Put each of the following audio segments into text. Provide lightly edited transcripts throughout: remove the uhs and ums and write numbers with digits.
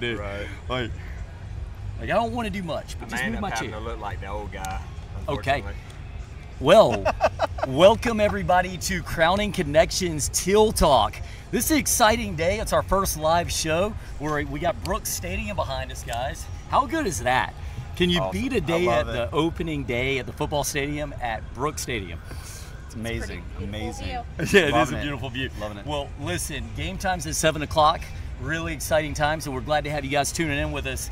do. Right. Like I don't want to do much, but just move my chair. To look like the old guy. Okay. Well, welcome everybody to Crowning Connections Teal Talk. This is an exciting day. It's our first live show where we got Brooks Stadium behind us, guys. How good is that? Can you beat a day at the opening day at the football stadium at Brooks Stadium? It's amazing, amazing. Yeah, it is a beautiful view. Loving it. Well, listen, game time's at 7 o'clock. Really exciting times, and we're glad to have you guys tuning in with us.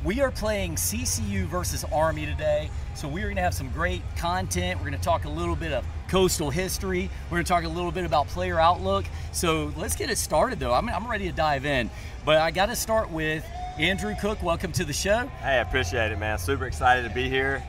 We are playing CCU versus Army today, so we're going to have some great content. We're going to talk a little bit of coastal history. We're going to talk a little bit about player outlook. So let's get it started, though. I'm ready to dive in, but I got to start with Andrew Cook. Welcome to the show. Hey, I appreciate it, man. Super excited to be here.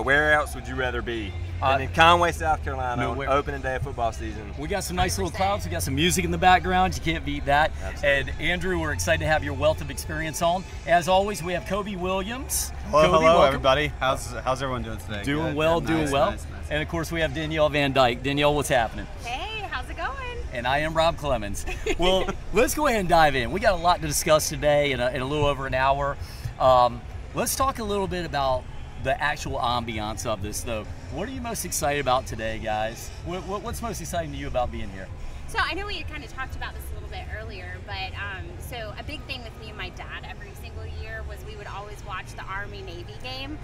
Where else would you rather be? And in Conway, South Carolina, on opening day of football season. We got some nice little clouds. We got some music in the background. You can't beat that. Absolutely. And Andrew, we're excited to have your wealth of experience on. As always, we have Kobe Williams. Hello, Kobe, hello welcome. everybody. How's everyone doing today? Doing Good? well, Good. doing Nice, well. nice. And of course, we have Danielle Van Dyke. Danielle, what's happening? Hey, how's it going? And I am Rob Clemens. Well, let's go ahead and dive in. We got a lot to discuss today in a little over an hour. Let's talk a little bit about the actual ambiance of this, though. What are you most excited about today, guys? What's most exciting to you about being here? So I know we kind of talked about this a little bit earlier, but so a big thing with me and my dad every single year was we would always watch the Army-Navy game.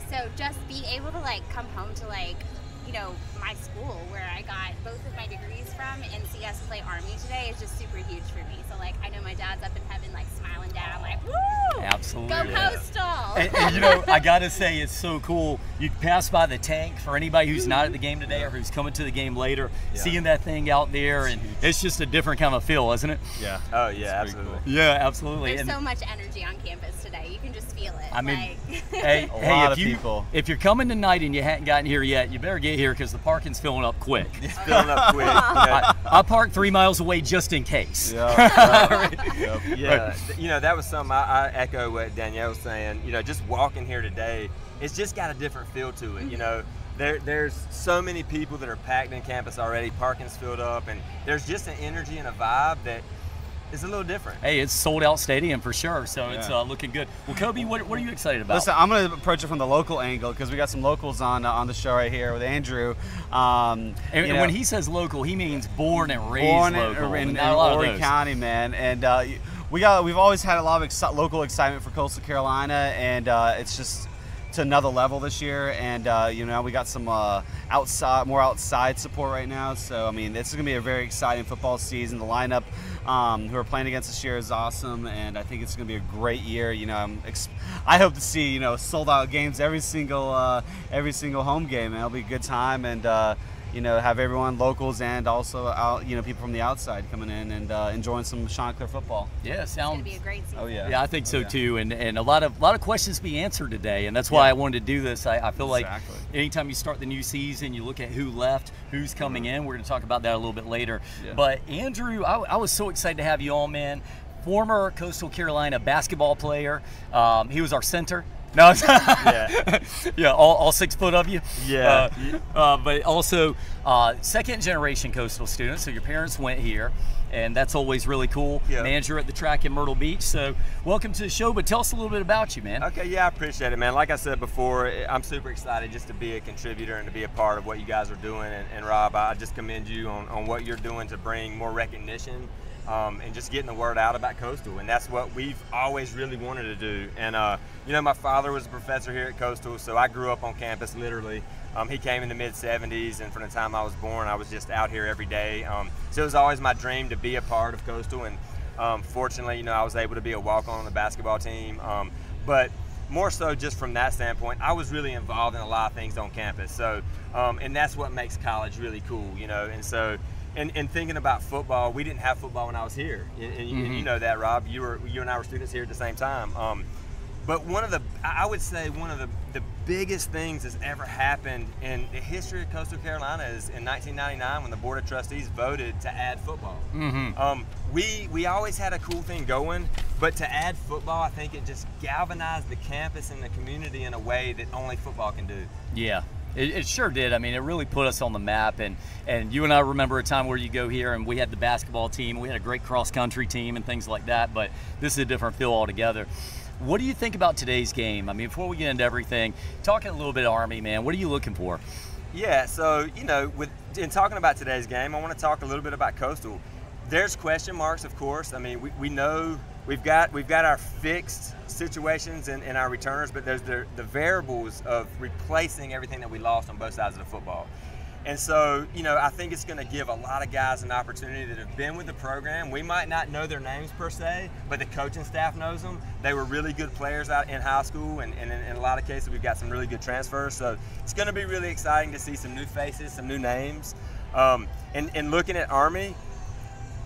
So just be able to like come home to like, you know, my school where I got both of my degrees from and see us play Army today is just super huge for me. So like I know my dad's up in heaven like smiling down like, woo! Absolutely. Go Postal! And you know, I gotta say it's so cool. You pass by the tank for anybody who's not at the game today or who's coming to the game later, seeing that thing out there, and it's just a different kind of feel, isn't it? Yeah. Oh yeah, absolutely. Cool. Yeah, absolutely. There's so much energy on campus today. You can just feel it. I mean, like, hey, a lot of if people. If you're coming tonight and you hadn't gotten here yet, you better get here because the parking's filling up quick. It's filling up quick. I parked 3 miles away just in case. Yeah, you know, that was something I echo what Danielle was saying. You know, just walking here today, it's just got a different feel to it. You know, there's so many people that are packed in campus already, parking's filled up, and there's just an energy and a vibe that is a little different. Hey, it's sold out stadium for sure, so it's looking good. Well, Kobe, what are you excited about? Listen, I'm going to approach it from the local angle because we got some locals on the show right here with Andrew. And when he says local, he means born and raised local. in not a lot Horry of those. County, man. And we've always had a lot of local excitement for Coastal Carolina, and it's just to another level this year. And you know, we got some more outside support right now. So I mean, this is gonna be a very exciting football season. The lineup who are playing against this year is awesome, and I think it's gonna be a great year. You know, I hope to see sold out games every single home game. It'll be a good time, and have everyone, locals and also people from the outside coming in and enjoying some Chanticleer football. Yeah, it's gonna be a great season. Oh yeah. Yeah, I think so too, and a lot of questions to be answered today, and that's why I wanted to do this. I feel like anytime you start the new season, you look at who left, who's coming in. We're going to talk about that a little bit later. Yeah. But Andrew, I was so excited to have you on, man. Former Coastal Carolina basketball player. He was our center. No, yeah, all 6 foot of you. Yeah, but also second generation Coastal student. So your parents went here, and that's always really cool. Yeah. Manager at the track in Myrtle Beach. So welcome to the show. But tell us a little bit about you, man. Okay, yeah, I appreciate it, man. Like I said before, I'm super excited just to be a contributor and to be a part of what you guys are doing. And Rob, I just commend you on what you're doing to bring more recognition. And just getting the word out about Coastal, and that's what we've always really wanted to do. And my father was a professor here at Coastal, so I grew up on campus literally. He came in the mid-'70s, and from the time I was born, I was just out here every day. So it was always my dream to be a part of Coastal, and fortunately, I was able to be a walk-on on the basketball team. But more so just from that standpoint, I was really involved in a lot of things on campus. So, and that's what makes college really cool, and so. And thinking about football, we didn't have football when I was here, and you know that, Rob. You and I were students here at the same time. But I would say one of the biggest things that's ever happened in the history of Coastal Carolina is in 1999 when the Board of Trustees voted to add football. We always had a cool thing going, but to add football, I think it just galvanized the campus and the community in a way that only football can do. Yeah. It sure did. I mean, it really put us on the map. And you and I remember a time where you go here and we had the basketball team, we had a great cross-country team and things like that, but this is a different feel altogether. What do you think about today's game? I mean, before we get into everything, talking a little bit Army, man, what are you looking for? Yeah, so, you know, in talking about today's game, I want to talk a little bit about Coastal. There's question marks, of course. I mean, we know we've got our fixed situations in our returners, but there's the variables of replacing everything that we lost on both sides of the football. And so, you know, I think it's going to give a lot of guys an opportunity that have been with the program. We might not know their names per se, but the coaching staff knows them. They were really good players out in high school, and in a lot of cases, we've got some really good transfers. So it's going to be really exciting to see some new faces, some new names. And looking at Army,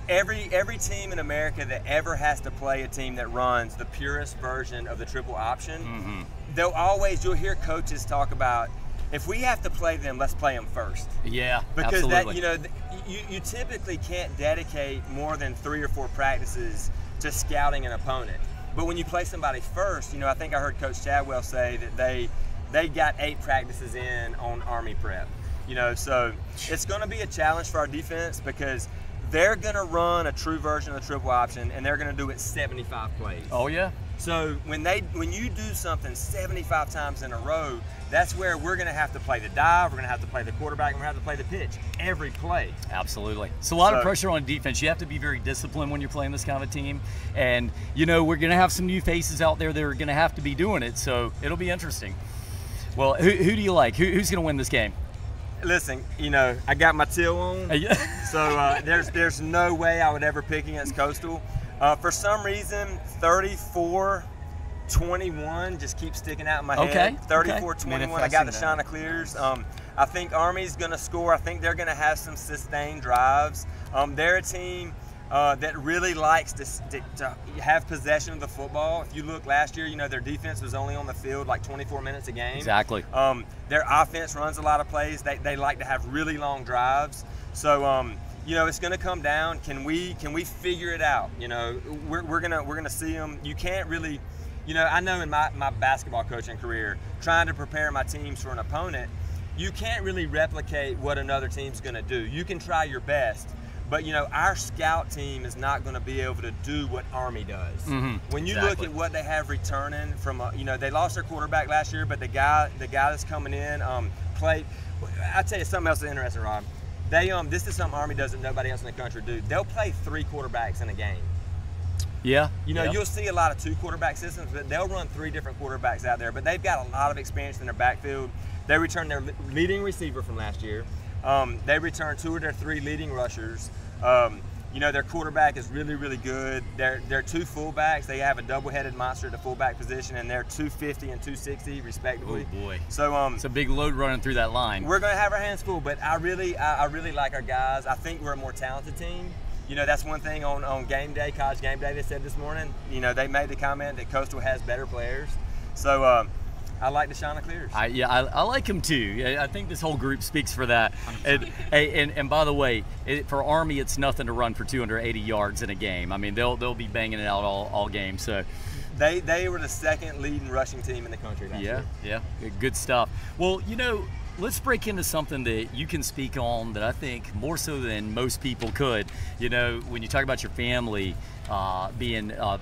every team in America that ever has to play a team that runs the purest version of the triple option, you'll hear coaches talk about, if we have to play them, let's play them first. Yeah, because absolutely. you typically can't dedicate more than 3 or 4 practices to scouting an opponent. But when you play somebody first, you know, I think I heard Coach Chadwell say that they got 8 practices in on Army prep. You know, so it's going to be a challenge for our defense because they're going to run a true version of the triple option, and they're going to do it 75 plays. Oh yeah. So when you do something 75 times in a row, that's where we're going to have to play the dive, we're going to have to play the quarterback, and we're going to have to play the pitch every play. Absolutely. So a lot of pressure on defense. You have to be very disciplined when you're playing this kind of a team. And, you know, we're going to have some new faces out there that are going to have to be doing it, so it'll be interesting. Well, who do you like? Who's going to win this game? Listen, you know, I got my Teal on, so there's no way I would ever pick against Coastal. For some reason, 34-21 just keeps sticking out in my head. 34-21, I got the Chanticleers. I think Army's going to score. I think they're going to have some sustained drives. They're a team that really likes to have possession of the football. If you look last year, you know, their defense was only on the field like 24 minutes a game. Exactly. Their offense runs a lot of plays. They like to have really long drives. So, you know, it's going to come down. Can we figure it out? You know, we're gonna see them. You can't really, you know, I know in my basketball coaching career, trying to prepare my teams for an opponent, you can't really replicate what another team's going to do. You can try your best, but you know, our scout team is not going to be able to do what Army does. When you look at what they have returning from, you know, they lost their quarterback last year, but the guy that's coming in played. I'll tell you something else that's interesting, Rob. This is something Army does that nobody else in the country do. They'll play 3 quarterbacks in a game. Yeah. You know, you'll see a lot of 2 quarterback systems, but they'll run 3 different quarterbacks out there. But they've got a lot of experience in their backfield. They returned their leading receiver from last year. They returned 2 of their 3 leading rushers. You know, their quarterback is really, really good. They're 2 fullbacks. They have a double-headed monster at the fullback position, and they're 250 and 260 respectively. Oh boy! So it's a big load running through that line. We're going to have our hands full, but I really like our guys. I think we're a more talented team. You know, that's one thing on game day, college game day, they said this morning. You know, they made the comment that Coastal has better players. So I like the Chanticleers. I like them too. I think this whole group speaks for that. And by the way, for Army, it's nothing to run for 280 yards in a game. I mean, they'll be banging it out all game. So they were the 2nd leading rushing team in the country last year. Yeah, good stuff. Well, you know, let's break into something that you can speak on that I think more so than most people could. You know, when you talk about your family, being you know,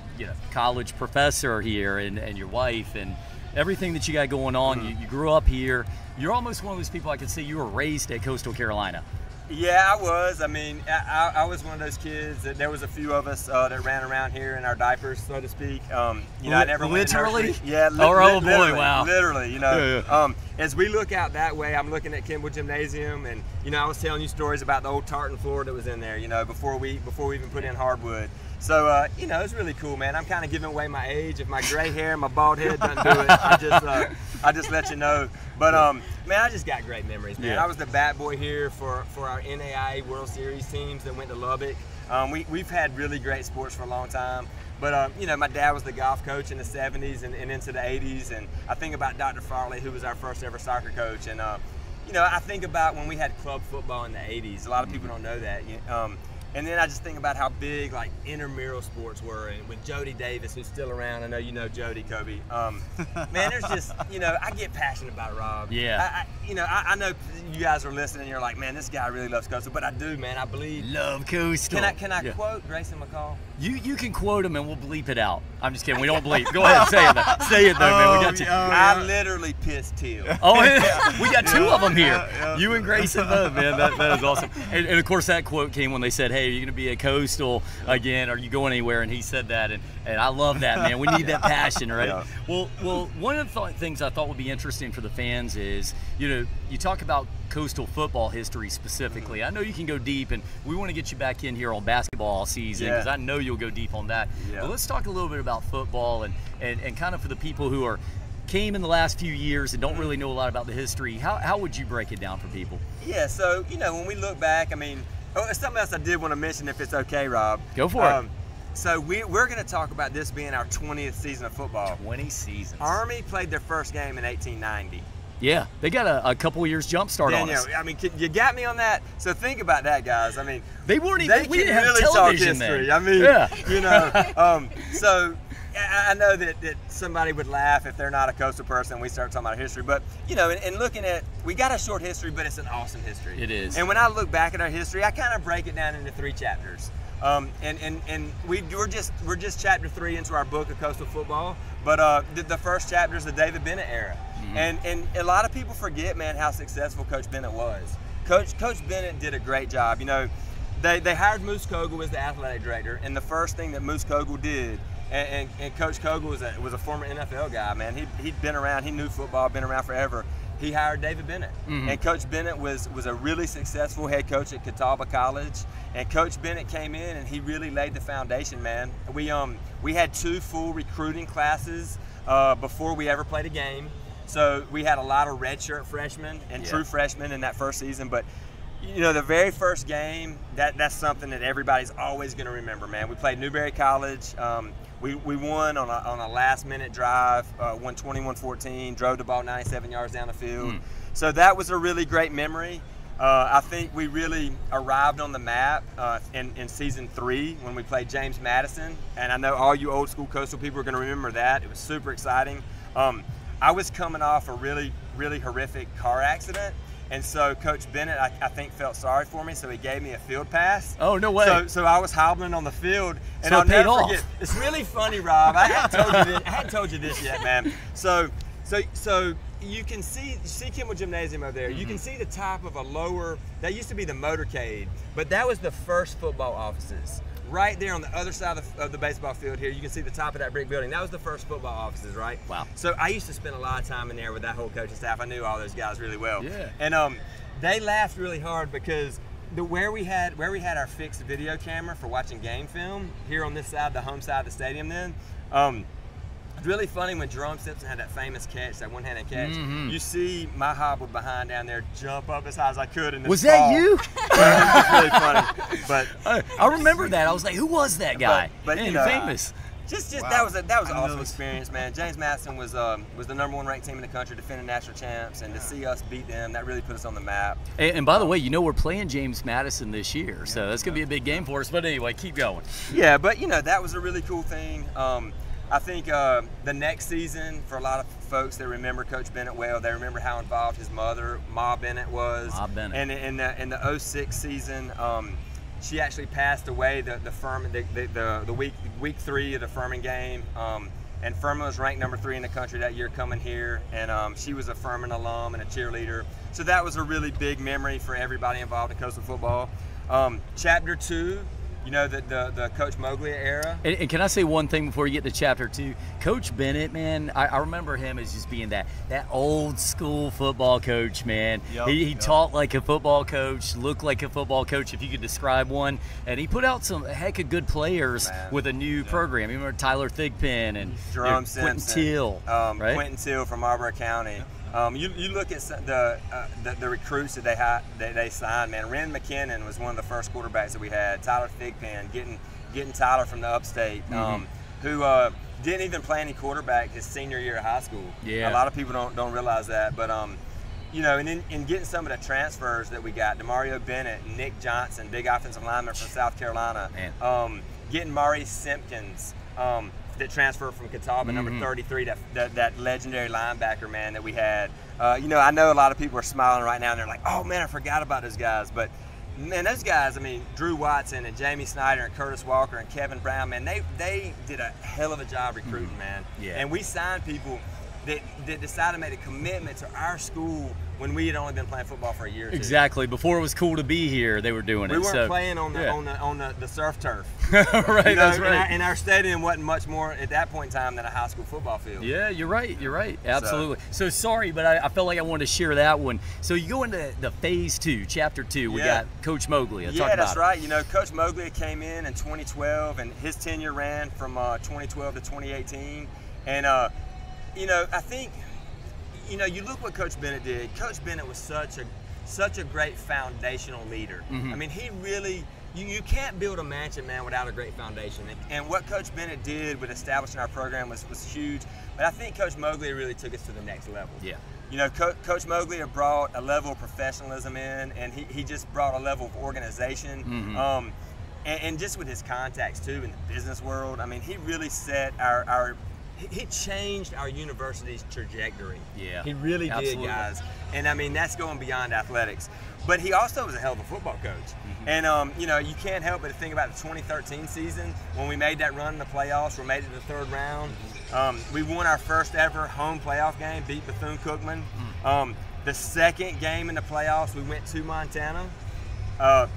college professor here, and your wife and everything that you got going on. You grew up here. You're almost one of those people I could say you were raised at Coastal Carolina. Yeah, I was. I mean, I was one of those kids that there was a few of us that ran around here in our diapers, so to speak. You know, I never literally. Went to yeah, oh boy, literally, wow. Literally, you know. Yeah. As we look out that way, I'm looking at Kimball Gymnasium, and you know, I was telling you stories about the old tartan floor that was in there. You know, before we even put in hardwood. So, you know, it's really cool, man. I'm kind of giving away my age. If my gray hair and my bald head doesn't do it, I just let you know. But, man, I just got great memories, man. Yeah. I was the bat boy here for our NAIA World Series teams that went to Lubbock. We've had really great sports for a long time. But, you know, my dad was the golf coach in the 70s and into the 80s. And I think about Dr. Farley, who was our first ever soccer coach. And, you know, I think about when we had club football in the 80s. A lot of people don't know that. And then I just think about how big like intramural sports were, and with Jody Davis, who's still around. I know you know Jody, Kobe. Man, there's just, you know, I get passionate about Rob. Yeah. I know you guys are listening and you're like, man, this guy really loves Coastal, but I do, man. I believe. Love Coastal. Can I quote Grayson McCall? You can quote him and we'll bleep it out. I'm just kidding. We don't bleep. Go ahead, say it though. Say it though, man. We got you. I literally pissed Teal. Oh, yeah. We got two of them here. You and Grayson both, man. That is awesome. And of course, that quote came when they said, "Hey, are you going to be a Coastal again? Are you going anywhere?" And he said that, and I love that, man. We need that passion, right? Yeah. Well, one of the things I thought would be interesting for the fans is, you know, you talk about Coastal football history specifically. I know you can go deep, and we want to get you back in here on basketball all season because I know you'll go deep on that. Yeah. But let's talk a little bit about football and kind of for the people who came in the last few years and don't really know a lot about the history. How would you break it down for people? Yeah, so, you know, when we look back, I mean, something else I did want to mention, if it's okay, Rob. Go for it. So we're going to talk about this being our 20th season of football. 20 seasons. Army played their first game in 1890. Yeah, they got a couple years jump start on us. I mean, you got me on that. So think about that, guys. I mean, they weren't even. We didn't have really television talk history. then. I mean, yeah. You know. So I know that somebody would laugh if they're not a Coastal person and we start talking about history. But you know, and looking at, we got a short history, but it's an awesome history. It is. And when I look back at our history, I kind of break it down into 3 chapters. And we're just chapter 3 into our book of Coastal football. But the first chapter is the David Bennett era. And a lot of people forget, man, how successful Coach Bennett was. Coach Bennett did a great job. You know, they hired Moose Kogel as the athletic director, and the first thing that Moose Kogel did, and Coach Kogel was a former NFL guy, man. He'd been around, he knew football, been around forever. He hired David Bennett, and Coach Bennett was a really successful head coach at Catawba College. And Coach Bennett came in and he really laid the foundation, man. We had 2 full recruiting classes before we ever played a game. So we had a lot of redshirt freshmen and true freshmen in that first season. But you know, the very first game, that's something that everybody's always going to remember, man. We played Newberry College. We won on a last-minute drive, won 21-14, drove the ball 97 yards down the field. So that was a really great memory. I think we really arrived on the map in season 3 when we played James Madison, and I know all you old school Coastal people are going to remember that. It was super exciting. I was coming off a really, really horrific car accident, and so Coach Bennett, I think, felt sorry for me, so he gave me a field pass. Oh, no way. So I was hobbling on the field, and so I'll never off. forget. It's really funny, Rob. I hadn't told you this yet, man. So you can see Kimmel Gymnasium over there. You can see the top of a lower, that used to be the motorcade, but that was the first football offices. Right there on the other side of the baseball field here, you can see the top of that brick building. That was the first football offices, right? Wow. So I used to spend a lot of time in there with that whole coaching staff. I knew all those guys really well. Yeah. And they laughed really hard because where we had our fixed video camera for watching game film here on this side, the home side of the stadium then, it's really funny when Jerome Simpson had that famous catch, that one-handed catch. You see my hobbled behind down there jump up as high as I could in this Was that you? It's really funny. But I remember that. I was like, who was that guy? But man, you know, famous. Just that was an awesome experience, man. James Madison was the #1 ranked team in the country, defending national champs, and to see us beat them, that really put us on the map. And by the way, you know we're playing James Madison this year, so that's gonna be a big game for us. But anyway, keep going. Yeah, but you know that was a really cool thing. I think the next season, for a lot of folks that remember Coach Bennett well, they remember how involved his mother, Ma Bennett, was. Ma Bennett. And in the 06 season, she actually passed away the week 3 of the Furman game. And Furman was ranked #3 in the country that year coming here. And she was a Furman alum and a cheerleader. So that was a really big memory for everybody involved in Coastal football. Chapter 2. You know, the Coach Moglia era. And can I say one thing before you get to chapter 2? Coach Bennett, man, I remember him as just being that old school football coach, man. He taught like a football coach, looked like a football coach, if you could describe one. And he put out some heck of good players with a new program. You remember Tyler Thigpen and Jerome Simpson, Quentin Teal, right? Quentin Teal from Marlboro County. You look at the recruits that they signed, man. Ren McKinnon was one of the first quarterbacks that we had. Tyler Thigpen, getting Tyler from the upstate, who didn't even play any quarterback his senior year of high school. Yeah. A lot of people don't realize that, but you know, and then in getting some of the transfers that we got, DeMario Bennett, Nick Johnson, big offensive lineman from South Carolina, getting Maurice Simpkins, that transferred from Catawba, number 33, that legendary linebacker, man, that we had. You know, I know a lot of people are smiling right now, and they're like, oh, man, I forgot about those guys. But, man, those guys, I mean, Drew Watson and Jamie Snyder and Curtis Walker and Kevin Brown, man, they did a hell of a job recruiting, man. Yeah. And we signed people that decided to make a commitment to our school when we had only been playing football for a year or two. Exactly. Before it was cool to be here, they were doing it. We weren't playing on the surf turf. Right, you know, that's right. And our stadium wasn't much more at that point in time than a high school football field. Yeah, you're right. You're right. Absolutely. So sorry, but I felt like I wanted to share that one. So you go into the phase 2, chapter 2. We got Coach Mowgli. Yeah, that's right. You know, Coach Mowgli came in 2012, and his tenure ran from 2012 to 2018. And you know, I think, you know, you look what Coach Bennett did. Coach Bennett was such a great foundational leader. I mean, he really, you can't build a mansion, man, without a great foundation. And what Coach Bennett did with establishing our program was huge. But I think Coach Mowgli really took us to the next level. Yeah. You know, Coach Mowgli brought a level of professionalism in, and he just brought a level of organization. And just with his contacts, too, in the business world, I mean, he really set he changed our university's trajectory. Yeah, he really did, guys. And I mean, that's going beyond athletics. But he also was a hell of a football coach. And you know, you can't help but to think about the 2013 season when we made that run in the playoffs. We made it to the third round. We won our first ever home playoff game, beat Bethune-Cookman. The second game in the playoffs, we went to Montana.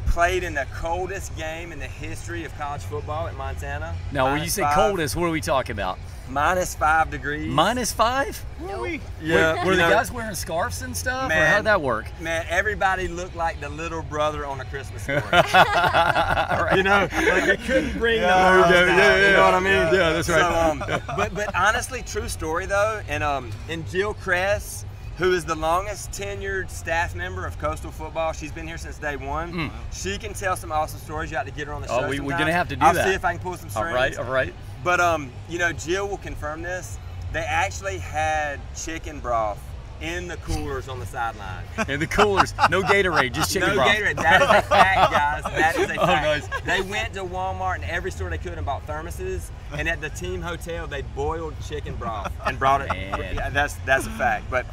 Played in the coldest game in the history of college football at Montana. Now, when you say coldest, what are we talking about? -5 degrees. -5? Nope. Yeah. Were the guys wearing scarves and stuff, or how'd that work? Man, everybody looked like the little brother on A Christmas Story. Right. You know, like they couldn't bring the moms down. You know what I mean? Yeah, that's right. So, but honestly, true story though, and Jill Kress, who is the longest tenured staff member of Coastal football. She's been here since day one. She can tell some awesome stories. You have to get her on the show. We're going to have to do that. I'll see if I can pull some strings. All right. But, you know, Jill will confirm this. They actually had chicken broth in the coolers on the sideline. In the coolers. No Gatorade, just chicken broth. No Gatorade. That is a fact, guys. That is a fact. Nice. They went to Walmart and every store they could and bought thermoses. And at the team hotel, they boiled chicken broth and brought it. Yeah, that's a fact. But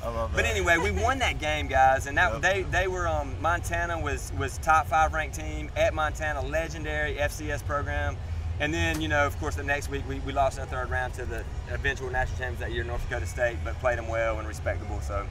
anyway, we won that game, guys. And that they were Montana was top 5 ranked team at Montana, legendary FCS program. And then, you know, of course, the next week we lost in the third round to the eventual national champions that year, North Dakota State, but played them well and respectable. So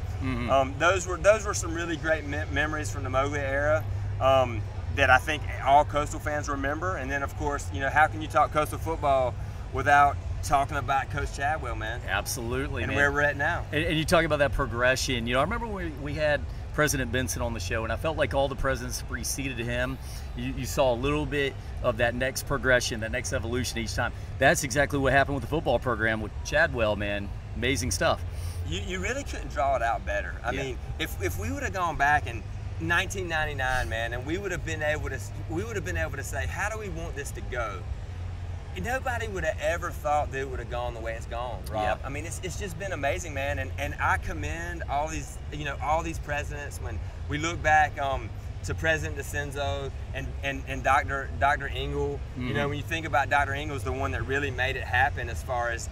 those were some really great memories from the Mowgli era that I think all Coastal fans remember. And then, of course, you know, how can you talk Coastal football without talking about Coach Chadwell, man? Absolutely, and where we're at now. And you talk about that progression. You know, I remember we had President Benson on the show, and I felt like all the presidents preceded him. You saw a little bit of that next progression, that next evolution each time. That's exactly what happened with the football program with Chadwell, man. Amazing stuff. You really couldn't draw it out better. I mean, if we would have gone back in 1999, man, and we would have been able to say, how do we want this to go? Nobody would have ever thought that it would have gone the way it's gone, Rob. Yeah. I mean, it's just been amazing, man. And I commend all these, you know, all these presidents. When we look back to President DeCenzo and Dr. Engel, you know, when you think about Dr. Engel's the one that really made it happen as far as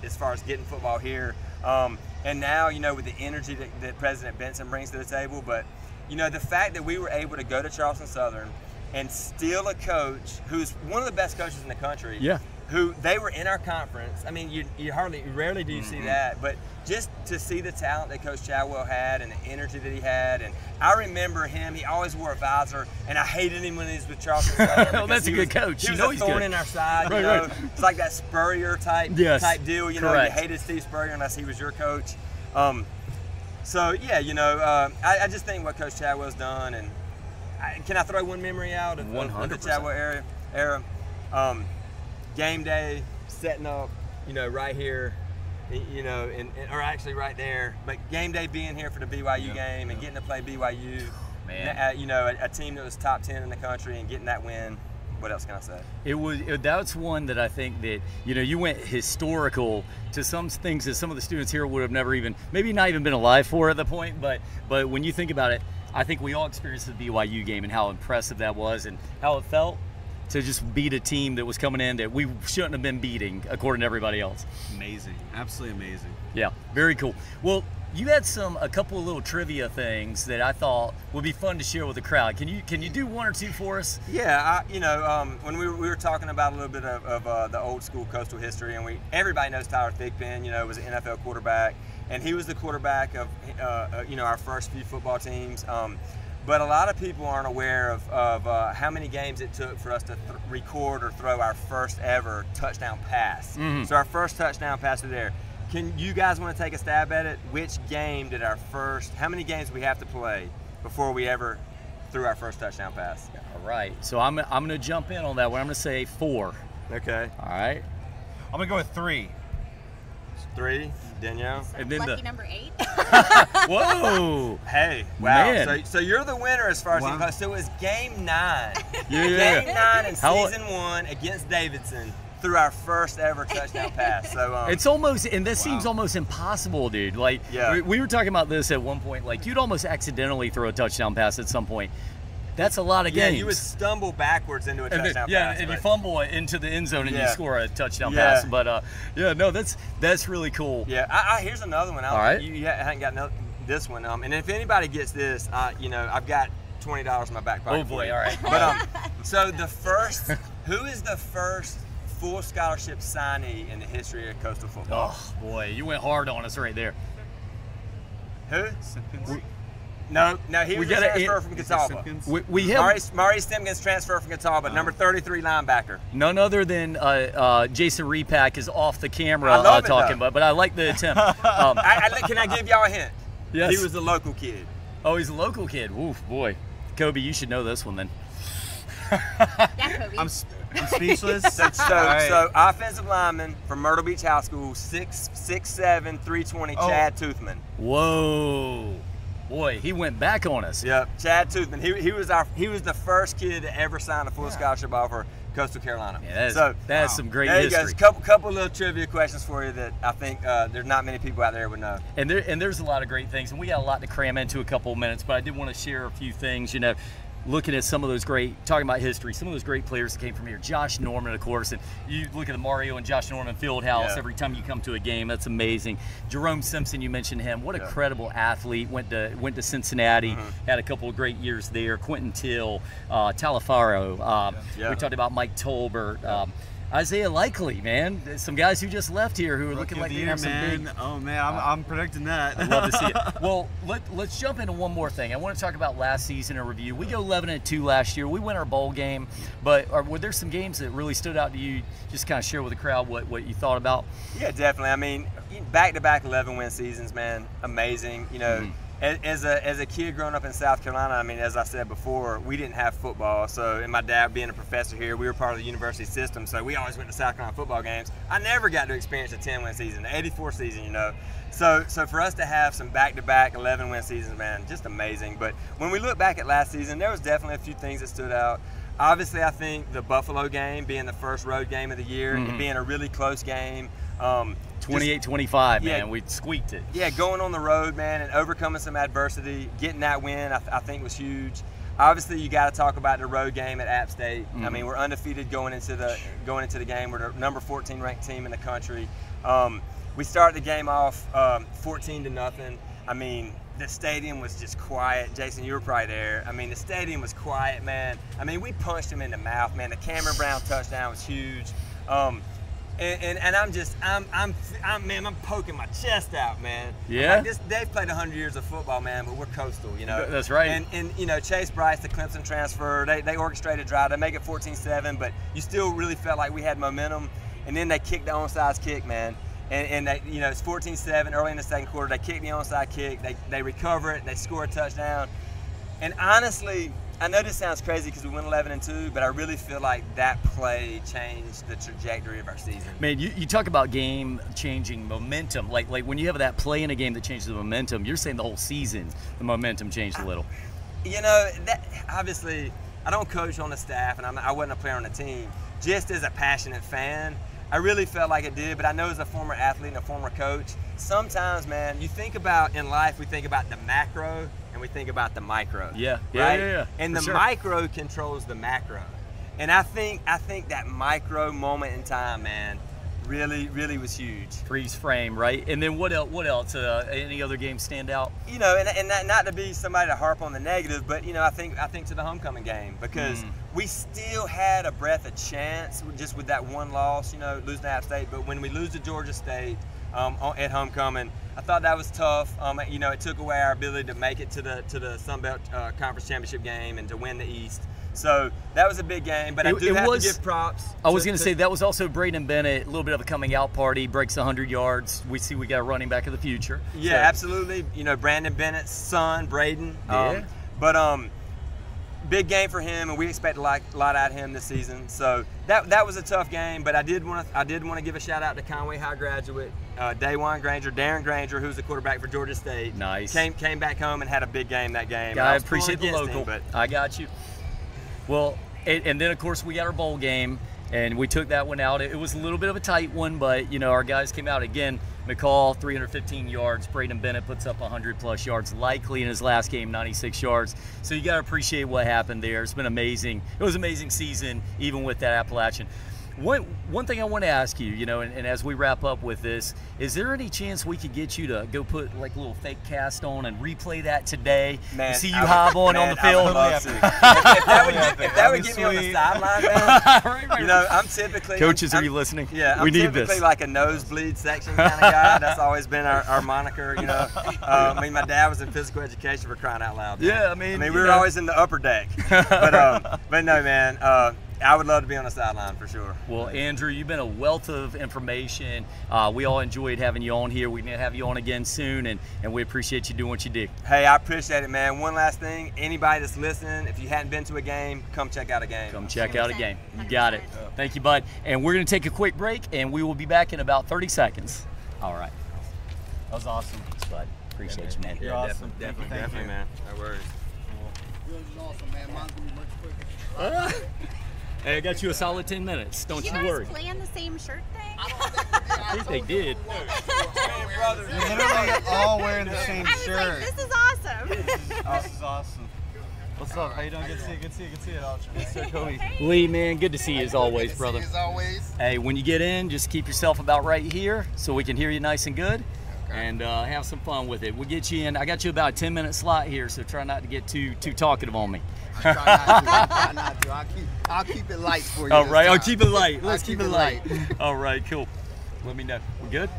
getting football here. And now, you know, with the energy that President Benson brings to the table, but you know, the fact that we were able to go to Charleston Southern and steal a coach who's one of the best coaches in the country. Yeah. Who they were in our conference. I mean, you rarely do you see that, but just to see the talent that Coach Chadwell had and the energy that he had, and I remember him. He always wore a visor, and I hated him when he was with Charleston Southern. Oh, that's a good coach. He was a thorn in our side. You know, it's like that Spurrier type deal. You know, you hated Steve Spurrier unless he was your coach. So yeah, you know, I just think what Coach Chadwell's done, and can I throw one memory out of the Chadwell era? Game day, setting up, you know, right here, you know, or actually right there. But game day being here for the BYU game and getting to play BYU, you know, a team that was top 10 in the country and getting that win. what else can I say? That's one that I think that, you know, you went historical to some things that some of the students here would have never even, maybe not even been alive for at the point, but when you think about it, I think we all experienced the BYU game and how impressive that was and how it felt to just beat a team that was coming in that we shouldn't have been beating according to everybody else. Amazing, absolutely amazing. Yeah, very cool. Well, you had a couple of little trivia things that I thought would be fun to share with the crowd. Can you do one or two for us? Yeah, when we were talking about a little bit of the old school Coastal history, and everybody knows Tyler Thigpen, you know, was an NFL quarterback, and he was the quarterback of our first few football teams. But a lot of people aren't aware of how many games it took for us to record or throw our first ever touchdown pass. Mm-hmm. So our first touchdown pass was there. Can you guys want to take a stab at it? Which game did how many games did we have to play before we ever threw our first touchdown pass? All right, so I'm going to jump in on that one. I'm going to say 4. Okay. All right. I'm gonna go with 3. 3, Danielle. So And then lucky number 8. Whoa. Hey, wow. Man. So you're the winner as far as Wow. it goes. So it was game 9. Yeah. Game 9 in How- season 1 against Davidson threw our first ever touchdown pass. So It's almost, and this seems almost impossible, dude. Like, Yeah. we were talking about this at one point. Like, you'd almost accidentally throw a touchdown pass at some point. That's a lot of yeah, games. you would stumble backwards into a And touchdown then, pass. and you but- fumble it into the end zone and you Yeah. score a touchdown Yeah. pass. But no, that's really cool. Yeah, here's another one. All right. You haven't got this one. And if anybody gets this, I've got $20 in my back pocket. Oh for boy, you. all right. But so who is the first full scholarship signee in the history of Coastal football? Oh boy, you went hard on us right there. Who? Simpkins? No, he We was a gotta transfer end- from Is it Catawba. Simpkins? We have Maurice Simpkins transferred from Catawba, number 33 linebacker. none other than Jason Repack is off the camera I love it, talking, though. but I like the attempt. Can I give y'all a hint? Yes. He was a local kid. Oh, he's a local kid. Oof, boy. Kobe, you should know this one then. Yeah, Kobe. I'm speechless. So, All right. so offensive lineman from Myrtle Beach High School, 6'7", 320, Oh. Chad Toothman. Whoa. Boy, he went back on us. Yep, Chad Toothman. He was the first kid to ever sign a full scholarship offer, Coastal Carolina. Yeah, that's some great there you history. go. Couple little trivia questions for you that I think there's not many people out there would know. And there's a lot of great things, and we got a lot to cram into a couple of minutes, but I did want to share a few things, looking at some of those talking about history, some of those great players that came from here. Josh Norman, of course, and you look at the Mario and Josh Norman field house every time you come to a game. That's amazing. Jerome Simpson, you mentioned him. What a credible athlete. Went to Cincinnati, had a couple of great years there. Quentin Teal, Talafaro. We talked about Mike Tolbert. Isaiah Likely, man. Some guys who just left here who are looking like they have some big. Oh man, I'm predicting that. I'd love to see it. Well, let's jump into one more thing. I want to talk about last season in review. We go 11-2 last year. We win our bowl game, but were there some games that really stood out to you? Just kind of share with the crowd what you thought about. Yeah, definitely. I mean, back-to-back 11-win seasons, man, amazing. As a kid growing up in South Carolina, I mean, as I said before, we didn't have football. So, and my dad being a professor here, we were part of the university system. So we always went to South Carolina football games. I never got to experience a 10-win season, the '84 season, So for us to have some back-to-back 11-win seasons, man, just amazing. But when we look back at last season, there was definitely a few things that stood out. Obviously, I think the Buffalo game being the first road game of the year, and being a really close game. 28-25, Yeah. man. We squeaked it. Yeah, going on the road, man, and overcoming some adversity, getting that win, I think was huge. Obviously, you got to talk about the road game at App State. I mean, we're undefeated going into the game. We're the number 14 ranked team in the country. We started the game off 14-0. I mean, the stadium was just quiet. Jason, you were probably there. I mean, the stadium was quiet, man. I mean, we punched him in the mouth, man. The Cameron Brown touchdown was huge. And I'm poking my chest out, man. Yeah? They've played 100 years of football, man, but we're coastal, That's right. And Chase Bryce, the Clemson transfer, they orchestrated drive. They make it 14-7, but you still really felt like we had momentum. And then they kicked the onside kick, man. And they, it's 14-7 early in the second quarter. They kick the onside kick. They recover it. They score a touchdown. And honestly, I know this sounds crazy because we went 11-2, but I really feel like that play changed the trajectory of our season. Man, you talk about game-changing momentum. Like when you have that play in a game that changes the momentum, you're saying the whole season, the momentum changed a little. That obviously, I don't coach on the staff, and I wasn't a player on the team. Just as a passionate fan, I really felt like it did, but I know as a former athlete and a former coach, sometimes, man, you think about, in life, we think about the macro and we think about the micro. Yeah, right? And the sure. micro controls the macro. And I think that micro moment in time, man, really was huge. Freeze frame, right? And then what else? Any other games stand out? You know, and not to be somebody to harp on the negative, but you know, I think to the homecoming game, because we still had a breath of chance just with that one loss, you know, losing to App State. But when we lose to Georgia State at homecoming, I thought that was tough. You know, it took away our ability to make it to the Sun Belt Conference Championship game and to win the East. So that was a big game, but I do have to give props. I was going to say that was also Braden Bennett, a little bit of a coming out party, breaks 100 yards. We got a running back of the future. Yeah, so. Absolutely. You know, Brandon Bennett's son, Braden. Yeah. But big game for him, and we expect a lot out of him this season. So that was a tough game, but I did want to give a shout out to Conway High graduate, Dawan Granger, Darren Granger, who's the quarterback for Georgia State. Nice. Came back home and had a big game that game. I appreciate the local. But I got you. Well, and then of course we got our bowl game, and we took that one out. It was a little bit of a tight one, but you know, our guys came out again. McCall 315 yards. Braden Bennett puts up 100+ yards, likely in his last game 96 yards. So you got to appreciate what happened there. It's been amazing. It was an amazing season, even with that Appalachian. One thing I want to ask you, you know, and as we wrap up with this, is there any chance we could get you to go put like a little fake cast on and replay that today? Man, see you hobbling on the field. I would love to. if that would get me on the sideline, man. right. You know, I'm typically coaches. Are you listening? Yeah, we need typically this. Like a nosebleed section kind of guy. That's always been our moniker. You know, I mean, my dad was in physical education, for crying out loud. Man. Yeah, I mean, we were always in the upper deck. But no, man. I would love to be on the sideline for sure. Well, Andrew, you've been a wealth of information. We all enjoyed having you on here. We're going to have you on again soon, and we appreciate you doing what you do. Hey, I appreciate it, man. One last thing. Anybody that's listening, if you hadn't been to a game, come check out a game. Come check out a game. You got it. Thank you, bud. And we're going to take a quick break, and we will be back in about 30 seconds. All right. That was awesome. Thanks, bud. Appreciate you, man. You're awesome. Definitely, man. No worries. Yours is awesome, man. Mine's going to be much quicker. Hey, I got you a solid 10 minutes. Don't you worry. You guys plan the same shirt thing? I think they did. You're literally all wearing the same I was shirt. like, this is awesome. This is awesome. What's up? How you doing? Good to see you. Good to see you. Good to see you, Kobe. Lee, man, good to see you as always, brother. As always. Hey, when you get in, just keep yourself about right here so we can hear you nice and good. And have some fun with it. We'll get you in. I got you about a 10-minute slot here, so try not to get too talkative on me. I try not to. I'll keep it light for you. All right, I'll keep it light. Let's keep it light. All right, cool. Let me know. We good?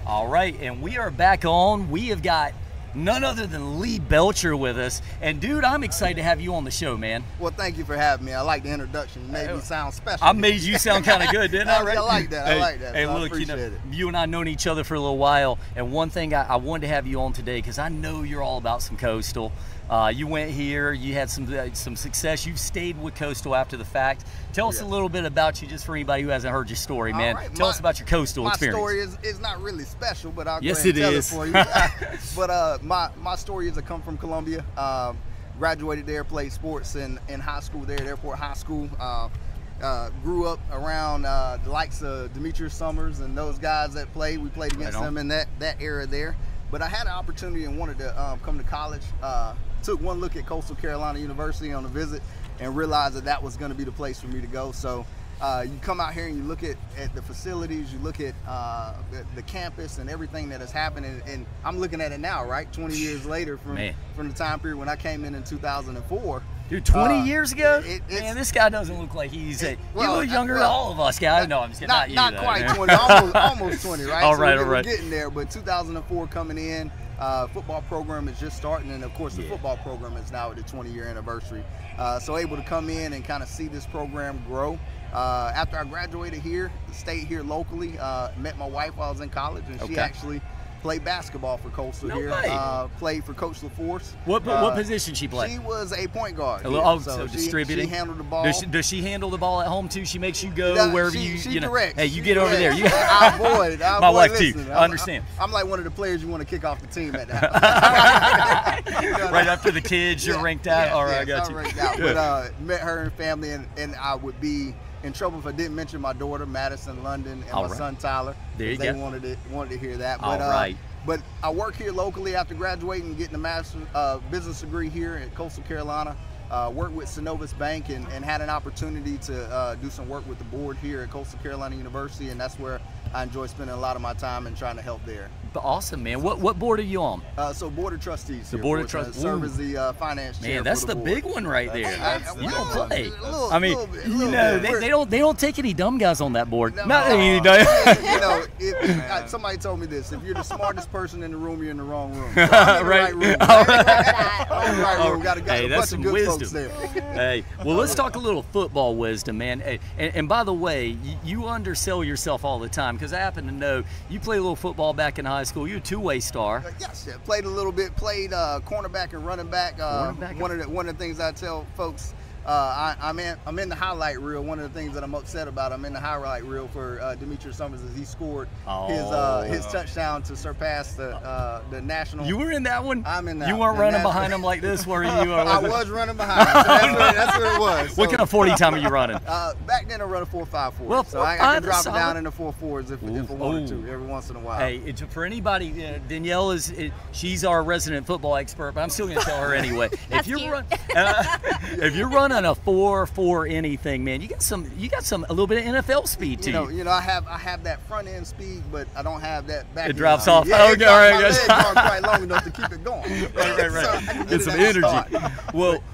All right, and we are back on. We have got none other than Lee Belcher with us. And, dude, I'm excited to have you on the show, man. Well, thank you for having me. I like the introduction. It made me sound special. I made you sound kind of good, didn't I? I like that. I like that. Hey, so look, I appreciate it. You and I known each other for a little while, and one thing I wanted to have you on today because I know you're all about some Coastal. You went here, you had some success. You've stayed with Coastal after the fact. Tell us a little bit about you, just for anybody who hasn't heard your story, man. Right. Tell us about your Coastal experience. My story is not really special, but I'll yes, go ahead and it tell is. it for you. But my story is I come from Columbia. Graduated there, played sports in high school there at Airport High School. Grew up around the likes of Demetrius Summers and those guys that played. We played against them in that era there. But I had an opportunity and wanted to come to college. Took one look at Coastal Carolina University on a visit and realized that was going to be the place for me to go. So you come out here and you look at the facilities, you look at the campus and everything that has happened. And I'm looking at it now, right? 20 years later from the time period when I came in 2004. Dude, 20 years ago? Man, this guy doesn't look like he's you look younger than all of us, guys. No, I'm just kidding. Not quite 20, almost 20, right? All right. We're getting there, but 2004 coming in, football program is just starting, and of course the football program is now at the 20-year anniversary. So able to come in and kind of see this program grow. After I graduated here, stayed here locally, met my wife while I was in college, and she actually Played basketball for Coastal here. Played for Coach LaForce. What position she played? She was a point guard. So distributing. She handled the ball. Does she handle the ball at home too? She makes you go wherever you know. Directs. Hey, you get over there. I avoid. My wife too. I understand. I'm like one of the players you want to kick off the team at that. Right after the kids, you're ranked out. All right, I got you. Ranked out. But met her and family, and I would be in trouble if I didn't mention my daughter Madison London and my son Tyler. There you they go. wanted to hear that. All right. But I work here locally after graduating and getting a master's business degree here at Coastal Carolina. Worked with Synovus Bank and had an opportunity to do some work with the board here at Coastal Carolina University, and that's where I enjoy spending a lot of my time and trying to help there. Awesome, man. What board are you on? So Board of Trustees. The Board of Trustees. Serve as the finance chair. Man, that's for the board. big one right there. You don't play. I I mean, they don't take any dumb guys on that board. Somebody told me this: if you're the smartest person in the room, you're in the wrong room. So I'm in the right. right room. I'm in the right room. Got a that's bunch some of good wisdom. folks there. Hey, well, let's talk a little football wisdom, man. And by the way, you undersell yourself all the time, because I happen to know you played a little football back in high school. You're a two-way star. Yes, played a little bit. Played cornerback and running back. One of the things I tell folks, I'm in the highlight reel. One of the things that I'm upset about, I'm in the highlight reel for Demetrius Summers as he scored his touchdown to surpass the national. You were in that one? I'm in that. You weren't running behind him like this, were you? I was running behind him. So that's what it was. What kind of 40 time are you running? Back then I run a 4.5 Well, so I can drop it down into 4.4s if I wanted to every once in a while. Hey, for anybody, Danielle she's our resident football expert, but I'm still going to tell her anyway. If you're running a 4.4 anything, man, you got some a little bit of NFL speed to you. I have that front end speed, but I don't have that back. It drops off. Yeah, all right, my legs aren't quite long enough to keep it going. Right. Get some energy.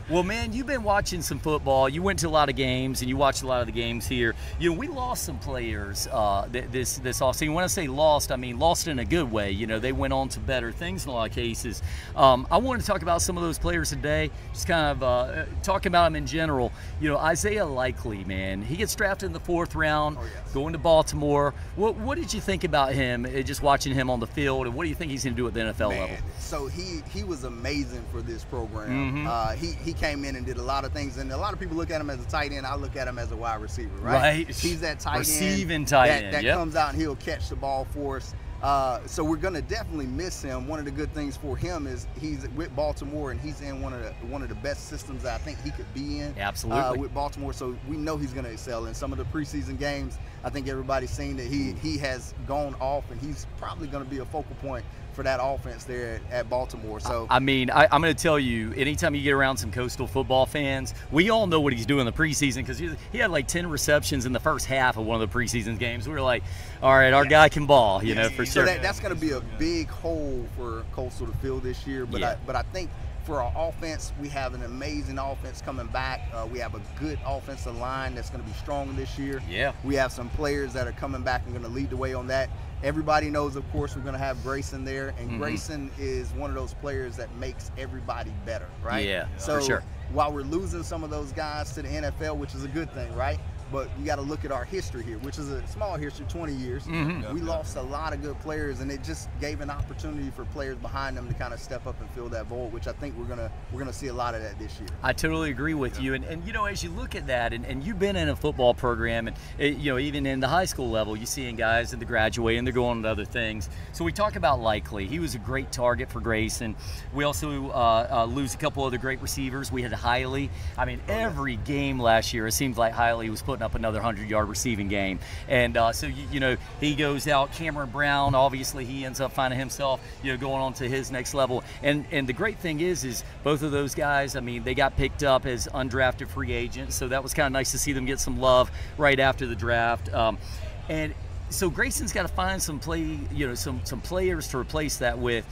Well, man, you've been watching some football. You went to a lot of games, and you watched a lot of the games here. We lost some players this offseason. When I say lost, I mean lost in a good way. They went on to better things in a lot of cases. I wanted to talk about some of those players today, just kind of talking about them in general. Isaiah Likely, man, he gets drafted in the 4th round, going to Baltimore. What did you think about him, just watching him on the field, and what do you think he's going to do at the NFL level? So he was amazing for this program. He came in and did a lot of things, and a lot of people look at him as a tight end. I look at him as a wide receiver, right? He's that tight end that comes out and he'll catch the ball for us. So we're going to definitely miss him. One of the good things for him is he's with Baltimore, and he's in one of the best systems that I think he could be in. Absolutely. With Baltimore, so we know he's going to excel in some of the preseason games. I think everybody's seen that he has gone off, and he's probably going to be a focal point for that offense there at Baltimore. So I'm going to tell you, anytime you get around some Coastal football fans, we all know what he's doing in the preseason, because he had like 10 receptions in the first half of one of the preseason games. We were like, all right, our guy can ball, for sure. So that's going to be a big hole for Coastal to fill this year. But I think for our offense, we have an amazing offense coming back. We have a good offensive line that's going to be strong this year. Yeah. We have some players that are coming back and going to lead the way on that. Everybody knows, of course, we're going to have Grayson there, and Grayson is one of those players that makes everybody better, right? Yeah, so for sure. While we're losing some of those guys to the NFL, which is a good thing, right? But you got to look at our history here, which is a small history, 20 years. We lost a lot of good players, and it just gave an opportunity for players behind them to kind of step up and fill that void, which I think we're gonna see a lot of that this year. I totally agree with you, and as you look at that, and you've been in a football program, and even in the high school level, you seeing guys that graduate and they're going to other things. So we talk about Likely. He was a great target for Grayson. We also lose a couple other great receivers. We had Hiley. I mean, every game last year, it seems like Hiley was putting up another 100-yard receiving game, and so he goes out. Cameron Brown, obviously, he ends up finding himself going on to his next level. And the great thing is both of those guys, I mean, they got picked up as undrafted free agents, so that was kind of nice to see them get some love right after the draft. And so Grayson's got to find some some players to replace that with.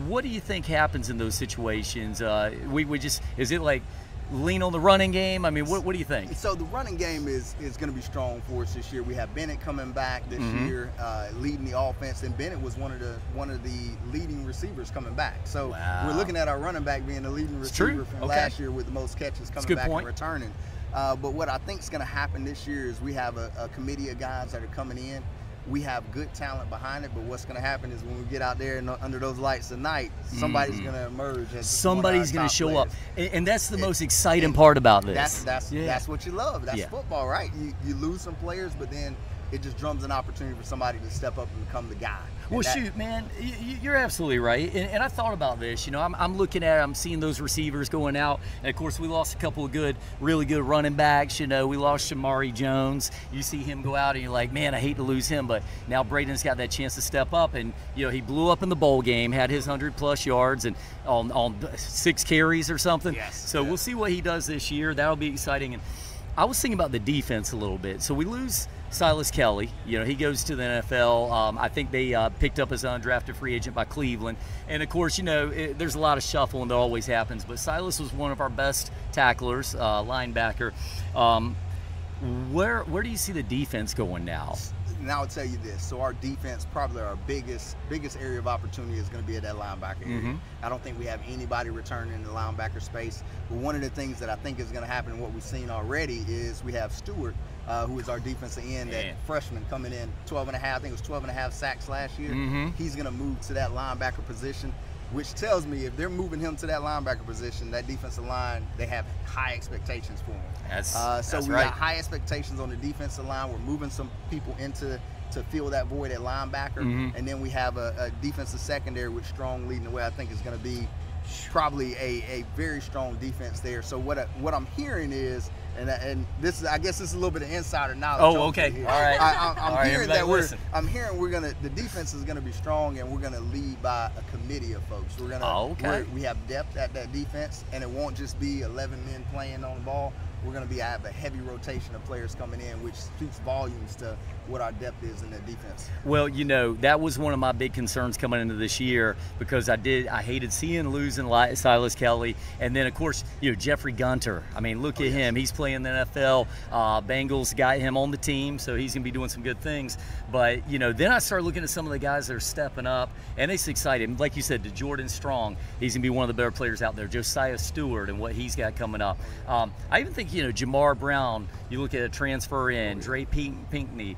What do you think happens in those situations? Is it like lean on the running game? I mean, what do you think? So the running game is going to be strong for us this year. We have Bennett coming back this year, leading the offense, and Bennett was one of the leading receivers coming back. So we're looking at our running back being the leading receiver from last year with the most catches coming back and returning. But what I think is going to happen this year is we have a committee of guys that are coming in. we have good talent behind it, but what's going to happen is when we get out there and under those lights tonight, somebody's going to emerge. As somebody's going to show players. up, and that's the most exciting part about this. That's what you love. That's football, right? You lose some players, but then it just drums an opportunity for somebody to step up and become the guy. Well, shoot, man, you're absolutely right. And I thought about this. You know, I'm looking at it, I'm seeing those receivers going out. And, of course, we lost a couple of really good running backs. You know, we lost Shamari Jones. You see him go out, and you're like, man, I hate to lose him. But now Braden's got that chance to step up. And, you know, he blew up in the bowl game, had his 100-plus yards and on 6 carries or something. Yes. So we'll see what he does this year. That'll be exciting. And I was thinking about the defense a little bit. So we lose Silas Kelly. You know, he goes to the NFL. I think they picked up as an undrafted free agent by Cleveland. And, of course, you know, there's a lot of shuffling that always happens. But Silas was one of our best tacklers, linebacker. Where do you see the defense going now? Now I'll tell you this. So our defense, probably our biggest area of opportunity is going to be at that linebacker area. I don't think we have anybody returning in the linebacker space. But one of the things that I think is going to happen, and what we've seen already, is we have Stewart, who is our defensive end, that freshman coming in, 12 and a half, I think it was 12 and a half sacks last year. He's going to move to that linebacker position, which tells me if they're moving him to that linebacker position, that defensive line, they have high expectations for him. So we got high expectations on the defensive line. We're moving some people to fill that void at linebacker. And then we have a defensive secondary with Strong leading the way. I think is going to be probably a very strong defense there. So what I'm hearing is, and this is, I guess this is a little bit of insider knowledge. Oh, okay. Here. All right. I'm hearing that the defense is gonna be strong, and we're gonna lead by a committee of folks. We're gonna we have depth at that defense, and it won't just be 11 men playing on the ball. We're going to have a heavy rotation of players coming in, which speaks volumes to what our depth is in the defense. Well, you know, that was one of my big concerns coming into this year, because I hated seeing losing Silas Kelly. And then, of course, you know, Jeffrey Gunter. I mean, look at him. He's playing the NFL. Bengals got him on the team, so he's going to be doing some good things. But, you know, then I started looking at some of the guys that are stepping up, and it's exciting. Like you said, to Jordan Strong, he's going to be one of the better players out there. Josiah Stewart and what he's got coming up. I even think, you know, Jamar Brown, you look at a transfer in, Dre Pinkney,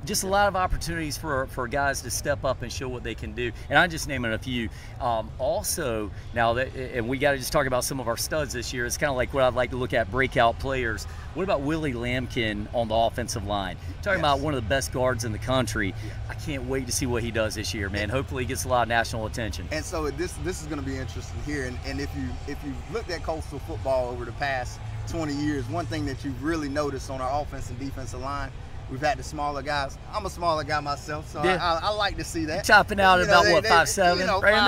just a lot of opportunities for guys to step up and show what they can do. And I'm just naming a few. Also, now that, and we got to just talk about some of our studs this year. It's kind of like what I'd like to look at, breakout players. What about Willie Lampkin on the offensive line? Talking about one of the best guards in the country. I can't wait to see what he does this year, man. Hopefully he gets a lot of national attention. And so this is going to be interesting here. And if you've looked at Coastal football over the past 20 years, one thing that you've really noticed on our offense and defensive line, we've had the smaller guys. I'm a smaller guy myself, so I like to see that. Chopping out at about, 5'7", right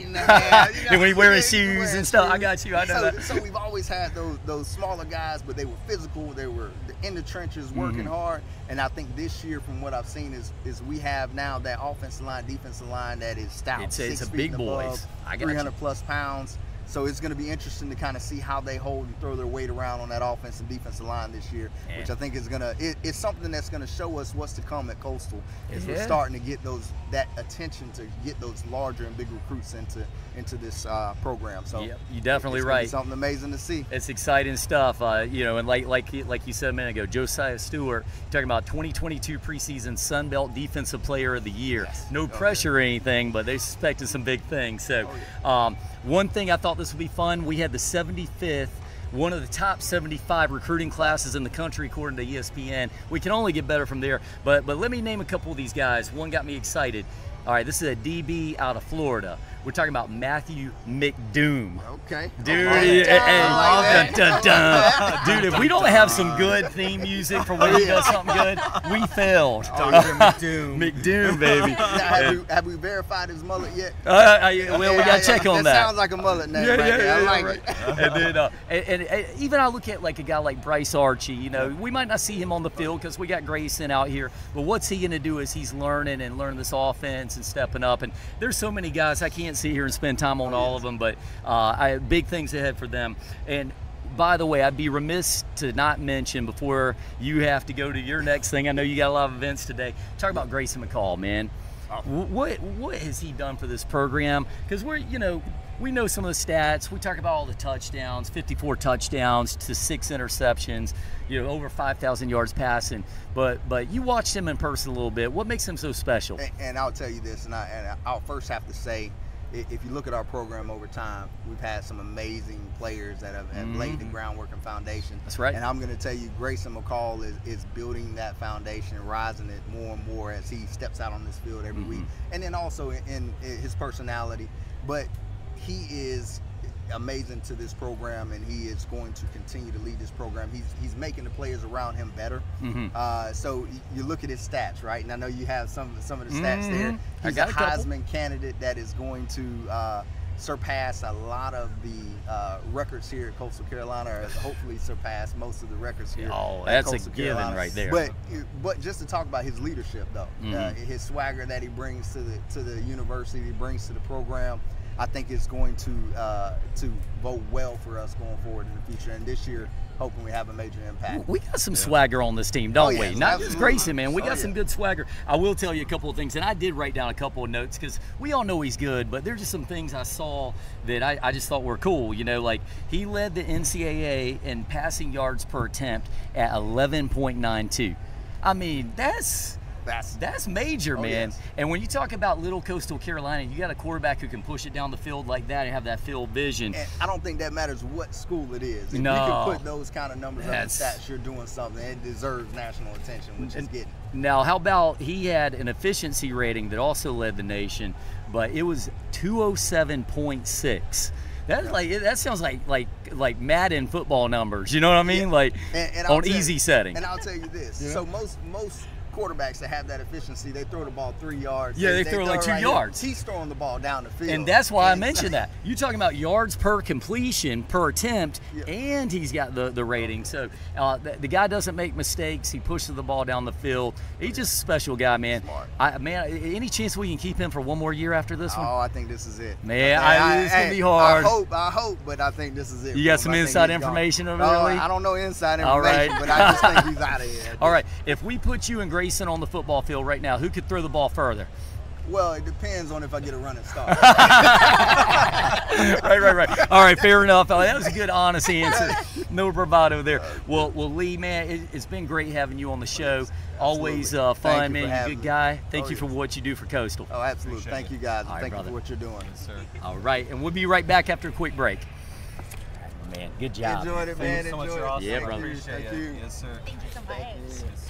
in there? 5'8.5". And when you're wearing shoes and stuff, I got you. I know that. So we've always had those smaller guys, but they were physical. They were in the trenches working hard. And I think this year, from what I've seen, is we have now that offensive line, defensive line that is stout. It's a big boys. 300+ pounds. So it's going to be interesting to kind of see how they hold and throw their weight around on that offense and defensive line this year, which I think is going to it's something that's going to show us what's to come at Coastal. Is we're starting to get that attention to get those larger and big recruits into this program. So you're definitely right. Something amazing to see. It's exciting stuff. You know, and like you said a minute ago, Josiah Stewart, talking about 2022 preseason Sun Belt Defensive Player of the Year. No pressure or anything, but they suspected some big things. So. One thing I thought this would be fun, we had the 75th, one of the top 75 recruiting classes in the country according to ESPN. We can only get better from there, but let me name a couple of these guys. One got me excited. All right, this is a DB out of Florida. We're talking about Matthew McDoom. Okay. Dude, dude, if we don't have some good theme music for when he does something good, we failed. McDoom, baby. Now, have we verified his mullet yet? Well, we got to check on that. That sounds like a mullet name I like it. And even I look at like a guy like Bryce Archie, you know, we might not see him on the field because we got Grayson out here, but what's he going to do as he's learning this offense and stepping up? And there's so many guys, I can't sit here and spend time on all of them, but I have big things ahead for them. And by the way, I'd be remiss to not mention before you have to go to your next thing. I know you got a lot of events today. Talk about Grayson McCall, man. What has he done for this program? Because we're, you know, we know some of the stats. We talk about all the touchdowns, 54 touchdowns to 6 interceptions, you know, over 5,000 yards passing. But you watched him in person a little bit. What makes him so special? And I'll tell you this, and I'll first have to say, if you look at our program over time, we've had some amazing players that have laid the groundwork and foundation. That's right. And I'm going to tell you, Grayson McCall is building that foundation, rising it more and more as he steps out on this field every week. And then also in his personality. But he is amazing to this program, and he is going to continue to lead this program. He's making the players around him better. So you look at his stats, right? And I know you have some of the stats there. He's a Heisman candidate that is going to surpass a lot of the records here at Coastal Carolina, or hopefully surpass most of the records here. Oh, at that's Coastal a given Carolina. right there. But just to talk about his leadership, though, his swagger that he brings to the university, he brings to the program, I think it's going to bode well for us going forward in the future. And this year, hoping we have a major impact. We got some swagger on this team, don't we? Not just Grayson, man. We got some good swagger. I will tell you a couple of things, and I did write down a couple of notes because we all know he's good, but there's just some things I saw that I just thought were cool. You know, like he led the NCAA in passing yards per attempt at 11.92. I mean, that's major, man. Yes. And when you talk about little Coastal Carolina, you got a quarterback who can push it down the field like that and have that field vision. And I don't think that matters what school it is. If you No. can put those kind of numbers on the stats, you're doing something. It deserves national attention, which is getting. Now, how about he had an efficiency rating that also led the nation, but it was 207.6. That sounds like Madden football numbers. You know what I mean? Like on easy setting. And I'll tell you this. So most quarterbacks that have that efficiency, they throw the ball 3 yards. Yeah, they throw like 2 yards. He's throwing the ball down the field. And that's why I mentioned that. You're talking about yards per completion, per attempt, and he's got the rating. So the guy doesn't make mistakes. He pushes the ball down the field. He's just a special guy, man. Smart. Man, any chance we can keep him for one more year after this one? Oh, I think this is it. Man, it's going to be hard. I hope, but I think this is it. You got some inside information over there, Lee? I don't know inside information, All right. but I just think he's out of here. All right. If we put you and Grayson on the football field right now, who could throw the ball further? Well, it depends on if I get a running start. Right. All right, fair enough. That was a good, honest answer. No bravado there. Well, Lee, man, it's been great having you on the show. Always fun, man. You're a good guy. Thank you for what you do for Coastal. Oh, absolutely. Thank you, guys. All right, Thank brother. you for what you're doing. Yes, sir. All right, and we'll be right back after a quick break. Man, good job. Enjoyed it, man. so much. Enjoyed You're it. awesome. Yeah, brother. Appreciate Thank you. Yes, sir. Thank you so much.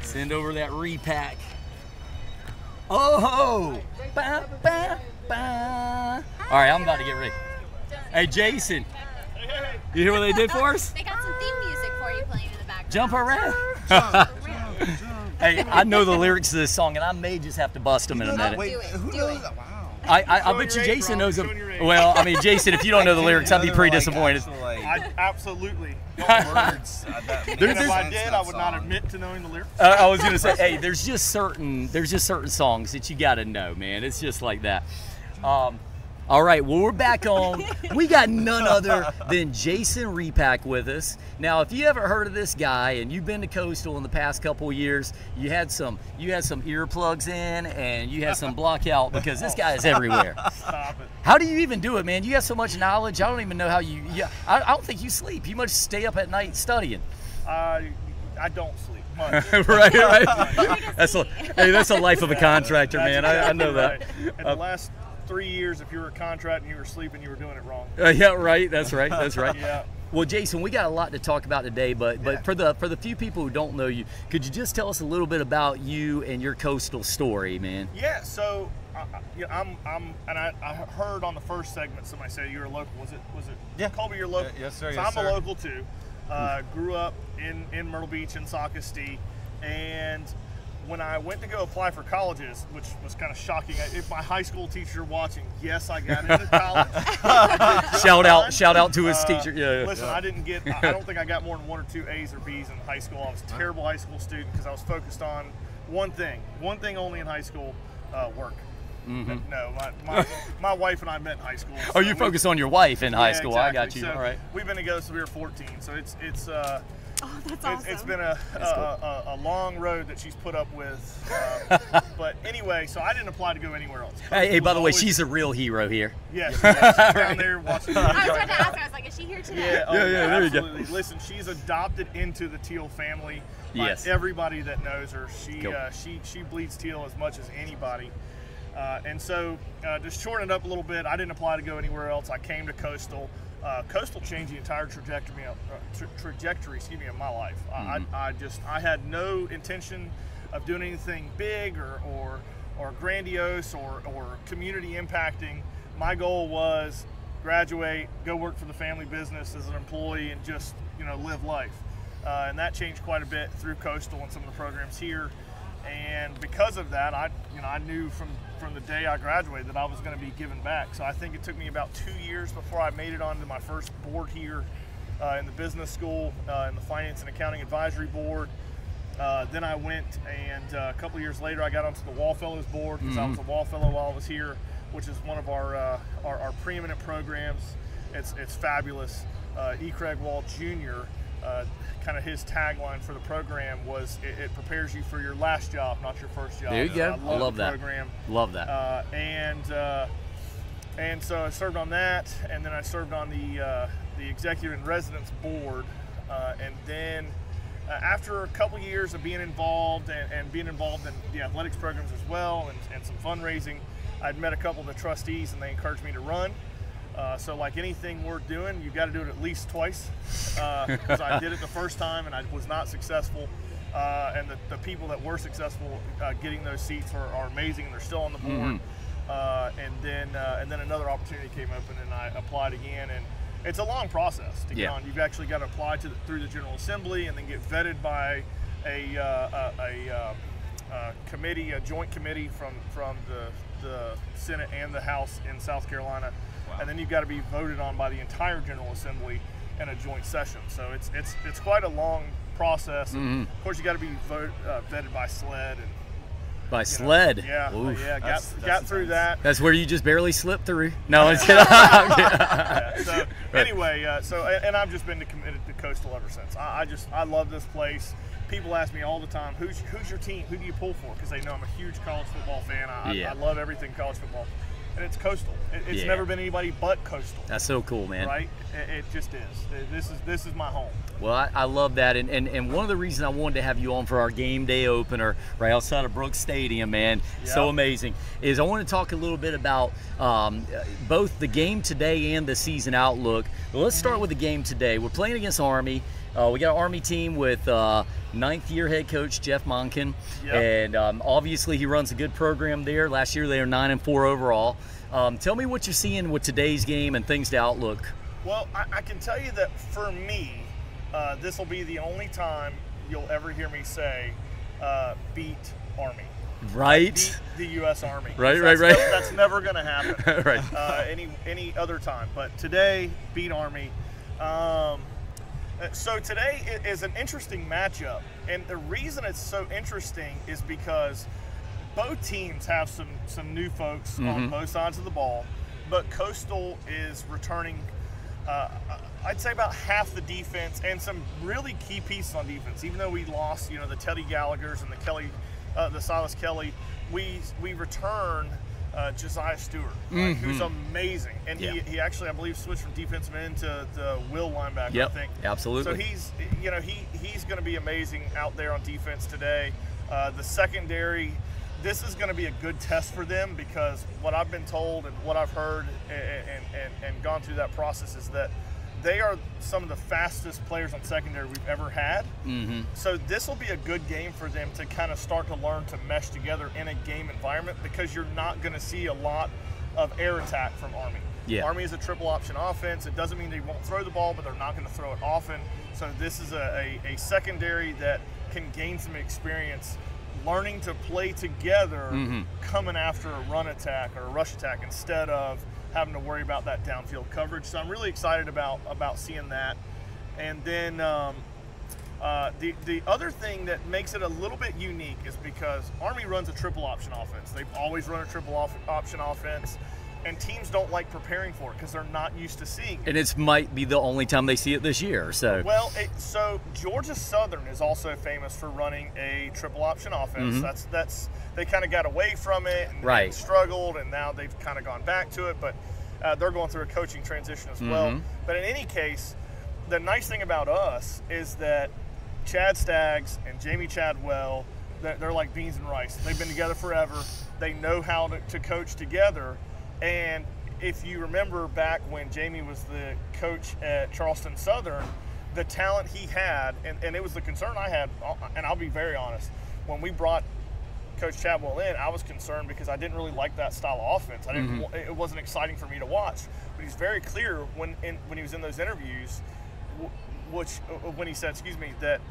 Send over that repack. Oh, ba, ba, ba. All right, I'm about to get ready. Hey, Jason, you hear what they did for us? They got some theme music for you playing in the background. Jump around. Hey, I know the lyrics to this song, and I may just have to bust them in a minute. Do it. Who Do knows? it. Wow. I bet you Jason knows them. Well, I mean, Jason, if you don't know the lyrics, I'd be pretty disappointed. I absolutely don't Words. And if I did, I would not admit to knowing the lyrics. I was gonna say, hey, there's just certain songs that you gotta know, man. It's just like that. All right, well, we're back on. We got none other than Jason Repack with us. Now, if you haven't heard of this guy and you've been to Coastal in the past couple of years, you had some earplugs in and you had some block out because this guy is everywhere. Stop it. How do you even do it, man? You have so much knowledge. I don't even know how you. I don't think you sleep. You must stay up at night studying. I don't sleep much. right. That's a life of a contractor, man. I know that. In the last 3 years, if you were a contract and you were sleeping, you were doing it wrong. Yeah, right. That's right. Yeah. Well, Jason, we got a lot to talk about today, but for the few people who don't know you, could you just tell us a little bit about you and your Coastal story, man? Yeah. So, I heard on the first segment somebody say you were local. Was it? Yeah. Colby, you're local. Yes, sir. So Yes, I'm sir. a local too. Grew up in Myrtle Beach and Socastee, and when I went to go apply for colleges, which was kind of shocking. If my high school teacher watching, yes, I got into college. Shout out to his teacher. Yeah. Listen, I don't think I got more than 1 or 2 A's or B's in high school. I was a terrible high school student because I was focused on one thing only in high school, work. Mm-hmm. No, my wife and I met in high school. You focus on your wife in high Yeah, school. exactly. I got you. So All right. We've been together since we were 14. So Oh, that's awesome. It's been a long road that she's put up with. But anyway, so I didn't apply to go anywhere else. Hey, by the way, she's a real hero here. Yes, she's down there watching. I was about to ask her, I was like, is she here today? Yeah, there you go. absolutely. Listen, she's adopted into the Teal family by Yes. everybody that knows her. Cool. She bleeds Teal as much as anybody. And so, just shorten it up a little bit, I didn't apply to go anywhere else. I came to Coastal. Coastal changed the entire trajectory of my life. I had no intention of doing anything big or grandiose or community impacting. My goal was graduate, go work for the family business as an employee, and just live life. And that changed quite a bit through Coastal and some of the programs here. And because of that, I knew from the day I graduated that I was going to be giving back. So I think it took me about 2 years before I made it onto my first board here in the business school, in the Finance and Accounting Advisory Board. Then I went, and a couple of years later, I got onto the Wall Fellows Board because I was a Wall Fellow while I was here, which is one of our preeminent programs. It's fabulous. E. Craig Wall Jr., kind of his tagline for the program was, it prepares you for your last job, not your first job. There you go. I love that program. Love that. And so I served on that, and then I served on the executive in residence board, and then after a couple years of being involved and being involved in the athletics programs as well, and some fundraising, I'd met a couple of the trustees, and they encouraged me to run. So like anything worth doing, you've got to do it at least twice, because I did it the first time and I was not successful. And the people that were successful getting those seats are amazing, and they're still on the board. And then another opportunity came open, and I applied again. And it's a long process to get on. You've actually got to apply through the General Assembly, and then get vetted by a committee, a joint committee from the Senate and the House in South Carolina. And then you've got to be voted on by the entire General Assembly in a joint session. So it's quite a long process. And of course, you got to be vetted by SLED. And, by SLED? Got through that. That's where you just barely slipped through. No, it's So anyway, and I've just been committed to Coastal ever since. I love this place. People ask me all the time, who's your team? Who do you pull for? Because they know I'm a huge college football fan. I love everything college football. And it's Coastal. It's never been anybody but Coastal. That's so cool, man. Right? It just is. This is my home. Well, I love that, and one of the reasons I wanted to have you on for our game day opener right outside of Brooks Stadium, man, so amazing, is I want to talk a little bit about both the game today and the season outlook. Well, let's start with the game today. We're playing against Army. We got an Army team with ninth-year head coach Jeff Monken, and obviously he runs a good program there. Last year they were 9-4 overall. Tell me what you're seeing with today's game and things to outlook. Well, I can tell you that for me, this will be the only time you'll ever hear me say beat Army. Right. Beat the U.S. Army. Right. That's never going to happen. Right. Any other time, but today beat Army. So today is an interesting matchup, and the reason it's so interesting is because both teams have some new folks on both sides of the ball, but Coastal is returning, I'd say about half the defense and some really key pieces on defense. Even though we lost, the Teddy Gallaghers and the Silas Kelly, we return Josiah Stewart, who's amazing, and he actually, I believe, switched from defensive end to the will linebacker. I think absolutely. So he's going to be amazing out there on defense today. The secondary, this is going to be a good test for them, because what I've been told and what I've heard and gone through that process is that they are some of the fastest players on secondary we've ever had. So this will be a good game for them to kind of start to learn to mesh together in a game environment, because you're not going to see a lot of air attack from Army. Army is a triple option offense. It doesn't mean they won't throw the ball, but they're not going to throw it often. So this is a secondary that can gain some experience learning to play together, coming after a run attack or a rush attack, instead of having to worry about that downfield coverage. So I'm really excited about seeing that. And then the other thing that makes it a little bit unique is because Army runs a triple option offense. They've always run a triple option offense. and teams don't like preparing for it because they're not used to seeing it. And it might be the only time they see it this year. So well, so Georgia Southern is also famous for running a triple option offense. Mm-hmm. That's they kind of got away from it and struggled, and now they've kind of gone back to it. But they're going through a coaching transition as well. But in any case, the nice thing about us is that Chad Staggs and Jamie Chadwell, they're like beans and rice. They've been together forever. They know how to coach together. And if you remember back when Jamie was the coach at Charleston Southern, the talent he had, and it was the concern I had, and I'll be very honest, when we brought Coach Chadwell in, I was concerned because I didn't really like that style of offense. I didn't. It wasn't exciting for me to watch. But he's very clear when he was in those interviews, when he said, that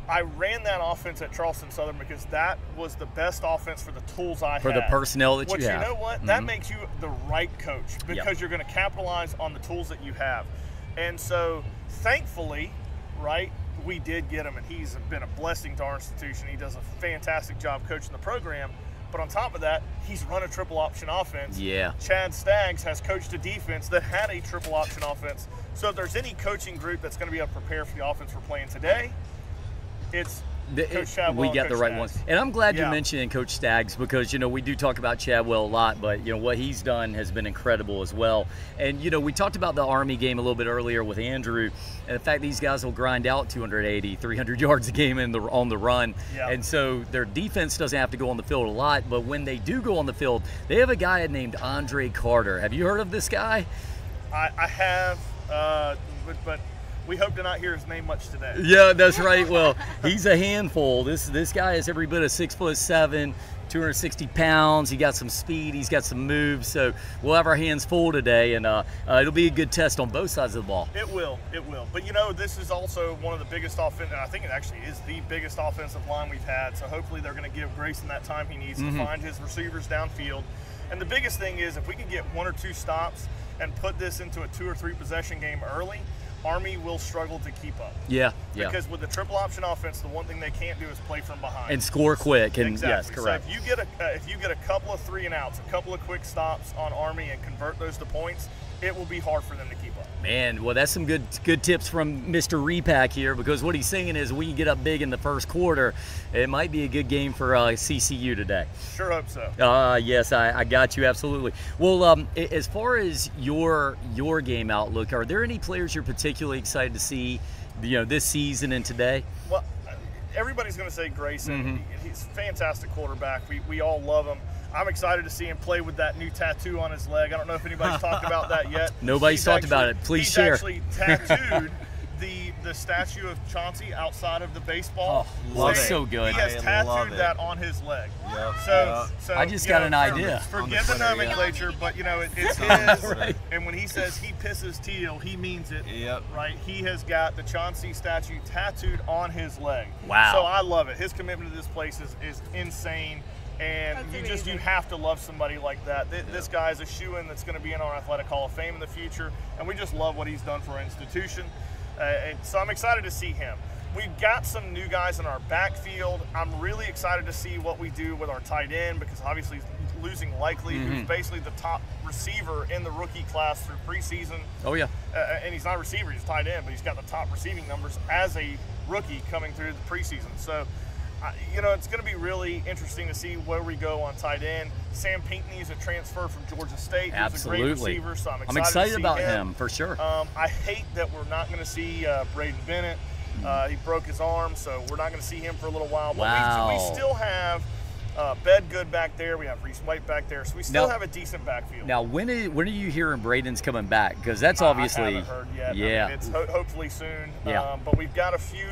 I ran that offense at Charleston Southern because that was the best offense for the tools I had. For the personnel that you have. Which, you know what? That makes you the right coach because you're going to capitalize on the tools that you have. And so, thankfully, right, we did get him, and he's been a blessing to our institution. He does a fantastic job coaching the program. But on top of that, he's run a triple option offense. Yeah. Chad Staggs has coached a defense that had a triple option offense. So if there's any coaching group that's going to be able to prepare for the offense we're playing today, it's Coach Chadwell. We got the right Staggs. ones. And I'm glad you mentioned Coach Staggs because, we do talk about Chadwell a lot, but, what he's done has been incredible as well. And, we talked about the Army game a little bit earlier with Andrew, and the fact these guys will grind out 280, 300 yards a game on the run. Yeah. And so their defense doesn't have to go on the field a lot, but when they do go on the field, they have a guy named Andre Carter. Have you heard of this guy? I have, but we hope to not hear his name much today. Yeah, that's right. Well, he's a handful. This guy is every bit of 6'7", 260 pounds. He got some speed. He's got some moves. So we'll have our hands full today, and it'll be a good test on both sides of the ball. It will. But this is also one of the biggest offensive. I think it actually is the biggest offensive line we've had. So hopefully they're going to give Grayson that time he needs to find his receivers downfield. And the biggest thing is if we can get 1 or 2 stops and put this into a 2 or 3 possession game early, Army will struggle to keep up. Yeah. Because with the triple option offense, the one thing they can't do is play from behind and score quick. And exactly. Yes, correct. So if you get a couple of 3 and outs, a couple of quick stops on Army, and convert those to points, it will be hard for them to keep up. Man, well, that's some good tips from Mr. Repack here, because what he's saying is we can get up big in the first quarter. It might be a good game for CCU today. Sure hope so. Yes, I got you, absolutely. Well, as far as your game outlook, are there any players you're particularly excited to see, this season and today? Well, everybody's going to say Grayson. He's a fantastic quarterback. We all love him. I'm excited to see him play with that new tattoo on his leg. I don't know if anybody's talked about that yet. Nobody's talked about it. Please share. He's actually tattooed the statue of Chauncey outside of the baseball. Love it. So good. He has tattooed that on his leg. Yep. So I just got an idea. Forget the nomenclature, but it's his. Right. And when he says he pisses Teal, he means it. Yep. Right. He has got the Chauncey statue tattooed on his leg. Wow. So I love it. His commitment to this place is insane. And you have to love somebody like that. This guy is a shoo-in that's going to be in our Athletic Hall of Fame in the future, and we just love what he's done for our institution. And so I'm excited to see him. We've got some new guys in our backfield. I'm really excited to see what we do with our tight end, because obviously losing Likely, who's basically the top receiver in the rookie class through preseason. Oh, yeah. And he's not a receiver, he's tight end, but he's got the top receiving numbers as a rookie coming through the preseason. So, it's going to be really interesting to see where we go on tight end. Sam Pinckney is a transfer from Georgia State. Absolutely. He's a great receiver, so I'm excited to see about him for sure. I hate that we're not going to see Braden Bennett. He broke his arm, so we're not going to see him for a little while. But we still have Bedgood back there. We have Reese White back there, so we still have a decent backfield. Now, when are you hearing Braden's coming back? Because that's obviously. I haven't heard yet. Yeah. It's hopefully soon. Yeah. But we've got a few.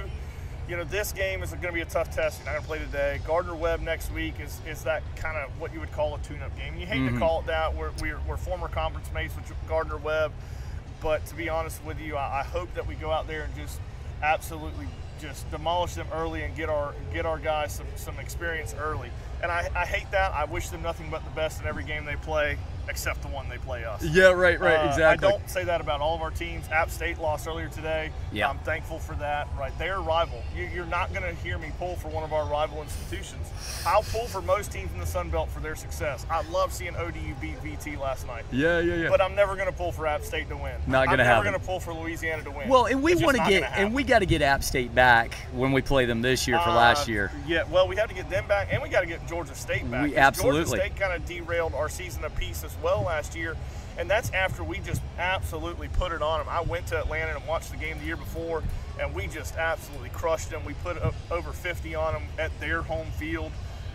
This game is going to be a tough test. You're not going to play today. Gardner-Webb next week is that kind of what you would call a tune-up game. You hate to call it that. We're former conference mates with Gardner-Webb, but to be honest with you, I hope that we go out there and just absolutely just demolish them early and get our guys some experience early. And I hate that. I wish them nothing but the best in every game they play. except the one they play us. Yeah, right, exactly. I don't say that about all of our teams. App State lost earlier today. Yeah. I'm thankful for that. Right, they're a rival. You're not going to hear me pull for one of our rival institutions. I'll pull for most teams in the Sun Belt for their success. I love seeing ODU beat VT last night. Yeah. But I'm never going to pull for App State to win. Not going to happen. I'm never going to pull for Louisiana to win. Well, and we It's want just to not get, gonna happen. and we got to get App State back when we play them this year for last year. Yeah, well, we have to get them back, and we got to get Georgia State back. We absolutely. Georgia State kind of derailed our season apiece as well last year, and that's after we just absolutely put it on them. I went to Atlanta and watched the game the year before, and we just absolutely crushed them. We put up over 50 on them at their home field,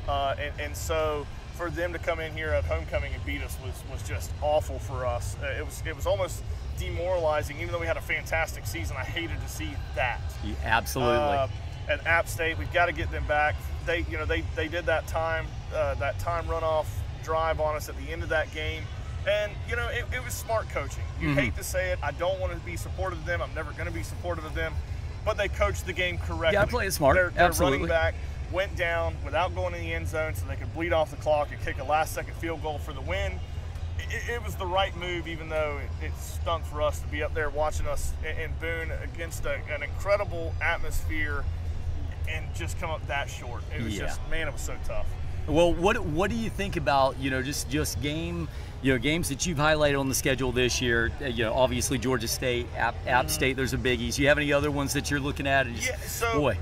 and so for them to come in here at homecoming and beat us was just awful for us. It was almost demoralizing. Even though we had a fantastic season, I hated to see that. Yeah, absolutely. At App State, we've got to get them back. They did that time runoff drive on us at the end of that game, and it was smart coaching. You hate to say it. I don't want to be supportive of them. I'm never going to be supportive of them, but they coached the game correctly. Yeah, play it smart. Their Absolutely. running back went down without going in the end zone, so they could bleed off the clock and kick a last-second field goal for the win. It was the right move, even though it stunk for us to be up there watching us in Boone against an incredible atmosphere and just come up that short. It was just, man, it was so tough. Well, what do you think about just games that you've highlighted on the schedule this year? Obviously Georgia State, App State. There's a biggies. Do you have any other ones that you're looking at? So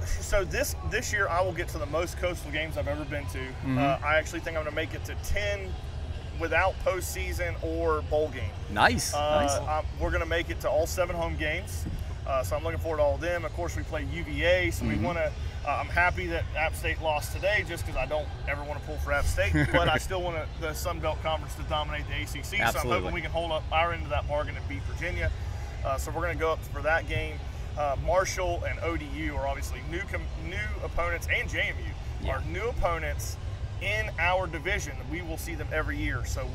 this year I will get to the most coastal games I've ever been to. I actually think I'm going to make it to 10 without postseason or bowl game. Nice. We're going to make it to all 7 home games. So I'm looking forward to all of them. Of course, we play UVA, so we want to. I'm happy that App State lost today, just because I don't ever want to pull for App State, but I still want the Sun Belt Conference to dominate the ACC. Absolutely. So I'm hoping we can hold up our end of that bargain and beat Virginia. So we're going to go up for that game. Marshall and ODU are obviously new opponents, and JMU are new opponents in our division. We will see them every year. So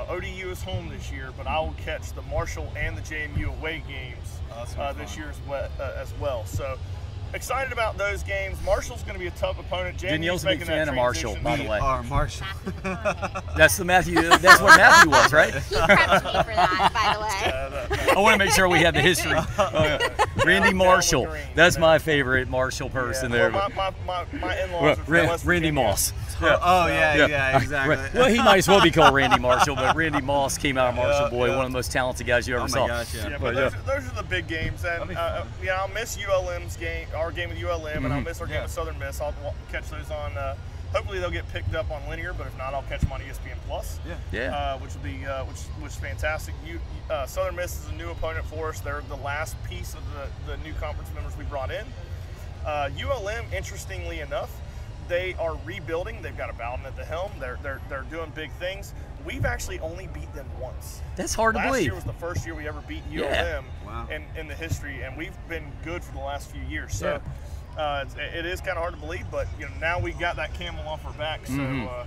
ODU is home this year, but I will catch the Marshall and the JMU away games this year as well. So excited about those games. Marshall's going to be a tough opponent. Danielle's a big fan of Marshall, by the way. Marshall. That's the Matthew. That's what Matthew was, right? He prepped me for that, by the way. I want to make sure we have the history. Randy Marshall. That's my favorite Marshall person there. Well, my in-laws are from West Randy Virginia. Moss. Oh yeah, exactly. Well, he might as well be called Randy Marshall, but Randy Moss came out of Marshall Boy, one of the most talented guys you ever saw. Oh my gosh, yeah. But those are the big games, and I'll miss ULM's game, our game with ULM, and I'll miss our game with Southern Miss. I'll catch those on. Hopefully they'll get picked up on linear, but if not, I'll catch them on ESPN Plus. Which will be which is fantastic. Southern Miss is a new opponent for us. They're the last piece of the new conference members we brought in. ULM, interestingly enough, they are rebuilding. They've got a Bowden at the helm. They're doing big things. We've actually only beat them once. That's hard to believe. Last year was the first year we ever beat ULM in the history, and we've been good for the last few years. So it is kind of hard to believe, but now we got that camel off our back, so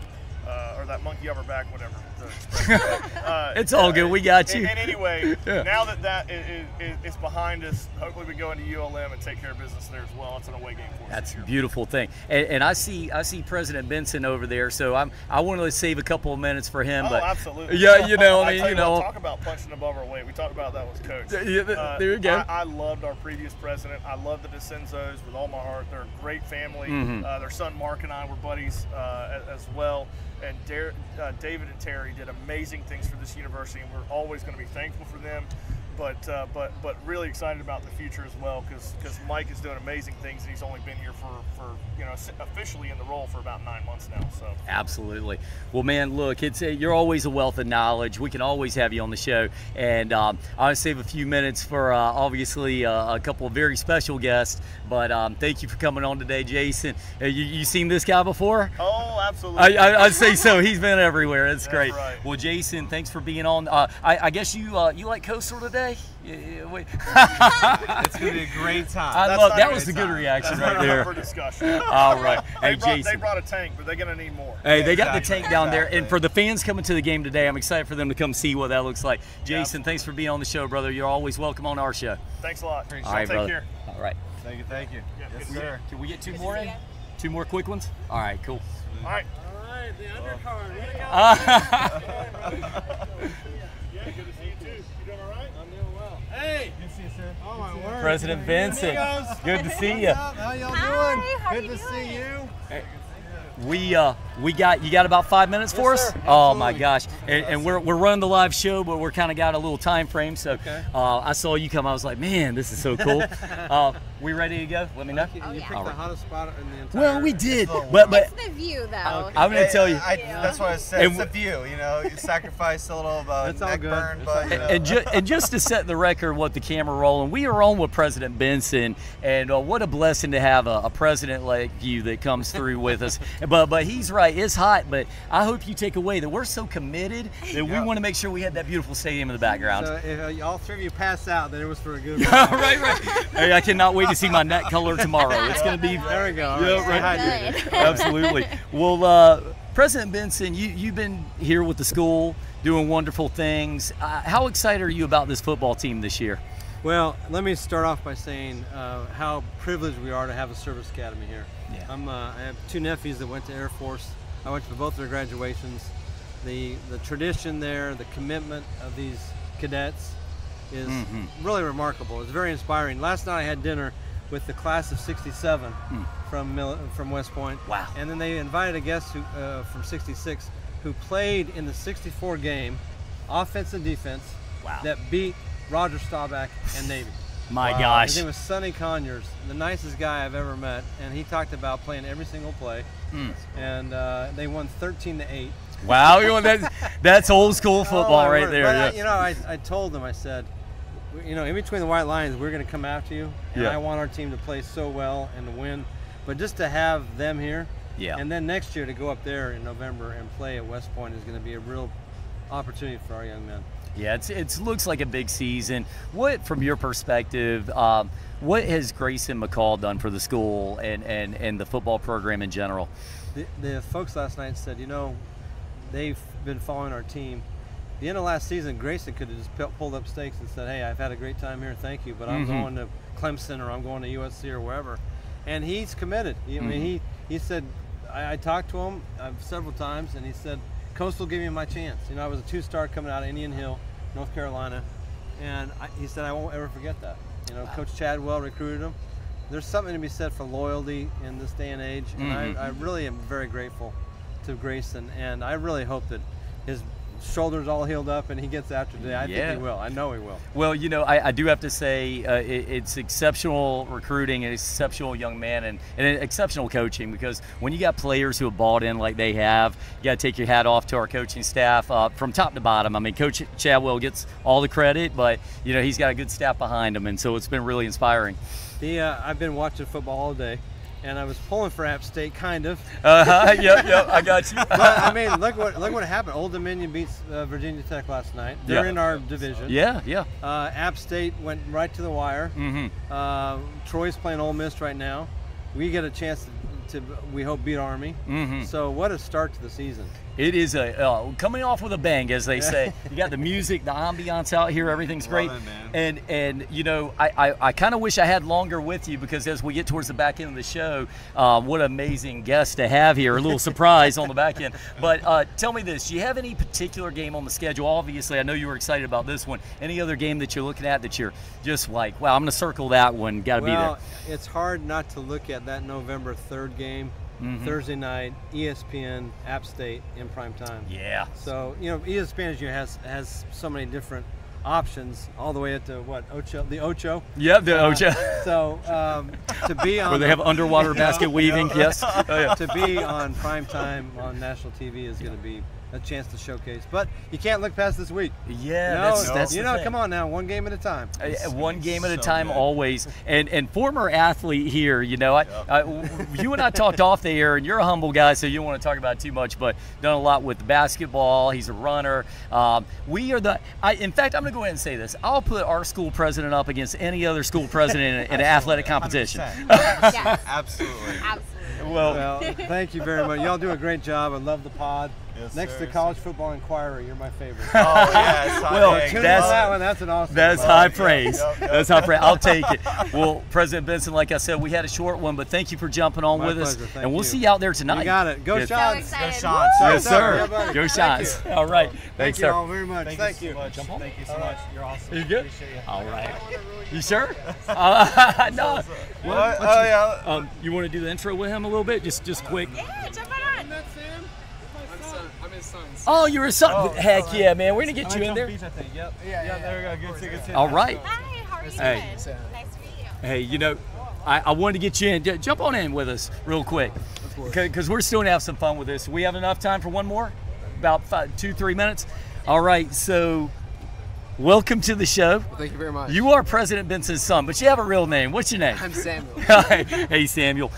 or that monkey off our back, whatever. It's all good. We got you. And anyway, now that is behind us, hopefully we go into ULM and take care of business there as well. It's an away game for us. That's a beautiful thing. And I see President Benson over there, so I wanted to save a couple of minutes for him. But absolutely. Yeah, talk about punching above our weight. We talked about that with Coach. There you go. I loved our previous president. I love the DeCenzos with all my heart. They're a great family. Their son Mark and I were buddies as well. And David and Terry did amazing things for this university, and we're always going to be thankful for them. But really excited about the future as well, because Mike is doing amazing things, and he's only been here for officially in the role for about 9 months now. So absolutely. Well, man, look, you're always a wealth of knowledge. We can always have you on the show, and I'll save a few minutes for obviously a couple of very special guests. But thank you for coming on today, Jason. You seen this guy before? Oh, absolutely. I'd say so. He's been everywhere. That's great. Right. Well, Jason, thanks for being on. I guess you like Coastal today? Wait. It's gonna be a great time. That was the good reaction right there. For discussion. All right. Hey, Jason. Jason. They brought a tank, but they're gonna need more. Hey, they got the tank down there, and for the fans coming to the game today, I'm excited for them to come see what that looks like. Jason, thanks for being on the show, brother. You're always welcome on our show. Thanks a lot. All right, take brother. care. All right. Thank you. Yeah, Yes, sir. Can we get two more in? 2 more quick ones? All right, cool. All right. right, the undercard. Way to go. Yeah, good to see you too. You doing all right? I'm doing well. Hey! Good to see you, sir. Oh, my word. President Vincent, good to see you. How y'all Hi, doing? how Good you to doing? see you. We got you got about 5 minutes for us? sir. Oh my Absolutely. gosh! And we're running the live show, but we're kind of got a little time frame. So Okay. I saw you come. I was like, man, this is so cool. We ready to go? Let me know. You Oh, yeah. picked the hottest spot in the entire. Well, we did, little but It's the view, though. I'm gonna tell you. That's what I said. And It's a view, you know. You sacrifice a little It's all neck good. burn, It's but all you good. know. And just to set the record, what the camera rolling, we are on with President Benson, and what a blessing to have a president like you that comes through with us. But he's right, it's hot. But I hope you take away that we're so committed that we want to make sure we have that beautiful stadium in the background. So if all three of you pass out, then it was for a good reason. right. Hey, I cannot wait to see my neck color tomorrow. It's going to be There we go. All Yeah, right. right. Stay hydrated. Good. absolutely. Well, President Benson, you've been here with the school doing wonderful things. How excited are you about this football team this year? Well, let me start off by saying how privileged we are to have a service academy here. Yeah. I have two nephews that went to Air Force. I went to both their graduations. The tradition there, the commitment of these cadets is really remarkable. It's very inspiring. Last night I had dinner with the class of '67 from West Point. Wow. And then they invited a guest from '66 who played in the '64 game, offense and defense, Wow. that beat Roger Staubach and Navy. My Wow. gosh. His name was Sonny Conyers, the nicest guy I've ever met, and he talked about playing every single play. And they won 13-8. Wow, that's old school football right there. But Yeah. I told them, I said, in between the white lines, we're going to come after you, and Yeah. I want our team to play so well and to win. But just to have them here, Yeah. and then next year to go up there in November and play at West Point is going to be a real opportunity for our young men. Yeah, it looks like a big season. What, from your perspective, what has Grayson McCall done for the school and the football program in general? The folks last night said, they've been following our team. The end of last season, Grayson could have just pulled up stakes and said, hey, I've had a great time here, thank you, but I'm going to Clemson or I'm going to USC or wherever. And he's committed. I mean, he said, I talked to him several times, and he said, Coast will give me my chance. I was a 2-star coming out of Indian Hill, North Carolina, and he said, I won't ever forget that. Coach Chadwell recruited him. There's something to be said for loyalty in this day and age, and I really am very grateful to Grayson, and I really hope that his shoulders all healed up and he gets after today. I think he will. I know he will. Well, I do have to say it's exceptional recruiting, an exceptional young man, and exceptional coaching, because when you got players who have bought in like they have, you got to take your hat off to our coaching staff from top to bottom. I mean, Coach Chadwell gets all the credit, but he's got a good staff behind him, and so it's been really inspiring. I've been watching football all day, and I was pulling for App State, kind of. Yep, I got you. But I mean, look what happened. Old Dominion beats Virginia Tech last night. They're in our division. Yeah. App State went right to the wire. Troy's playing Ole Miss right now. We get a chance to we hope, beat Army. So what a start to the season. It is coming off with a bang, as they say. You got the music, the ambiance out here, everything's great. Love it, man. And I kind of wish I had longer with you, because as we get towards the back end of the show, what an amazing guest to have here. A little surprise on the back end. But tell me this, do you have any particular game on the schedule? Obviously, I know you were excited about this one. Any other game that you're looking at that you're just like, wow, I'm going to circle that one, got to be there? Well, it's hard not to look at that November 3rd game. Thursday night, ESPN, App State in prime time. Yeah. So ESPN, as you has so many different options, all the way up to the Ocho. Yep, the Ocho. So to be on where they have underwater basket weaving. Yes. Oh, yeah. To be on prime time on national TV is going to be a chance to showcase. But you can't look past this week. Yeah, that's the thing. Come on now, one game at a time. One game at a so time, good. always. And former athlete here, you and I talked off the air, and you're a humble guy, so you don't want to talk about it too much, but done a lot with basketball. He's a runner. We are in fact, I'm going to go ahead and say this. I'll put our school president up against any other school president in an athletic competition. 100%. Yes. Absolutely. Absolutely. Well, thank you very much. Y'all do a great job. I love the pod. Next to College Football Inquirer, you're my favorite. Oh yeah, it's Well, That's an awesome. That's one. high praise. Yep. That's high praise. I'll take it. Well, President Benson, like I said, we had a short one, but thank you for jumping on My with us. pleasure. Thank And we'll you. see you out there tonight. You got it. Go Yes. So Shots. excited. Shots. Woo! Yes, sir. Yeah, buddy. Go Thank Shots. All right. Thank Thanks, you sir. all very much. Thank you so much. Jump on. Thank you so much. You're awesome. You good? Appreciate you. All right. You sure? No. What? Oh yeah. You want to do the intro with him a little bit? Just quick. Yeah, jump on. I'm his son. Oh, you're a son. Oh, Heck all right. yeah, man. We're going to get you in there. Beach, I think. Yep. Yeah, There we go. Good to All right. Hi, how are you Hey. doing? Nice to meet you. Hey, you know, I wanted to get you in. Jump on in with us real quick. Because we're still going to have some fun with this. We have enough time for one more? About 2-3 minutes? All right, so welcome to the show. Well, thank you very much. You are President Benson's son, but you have a real name. What's your name? I'm Samuel. Hey, Samuel.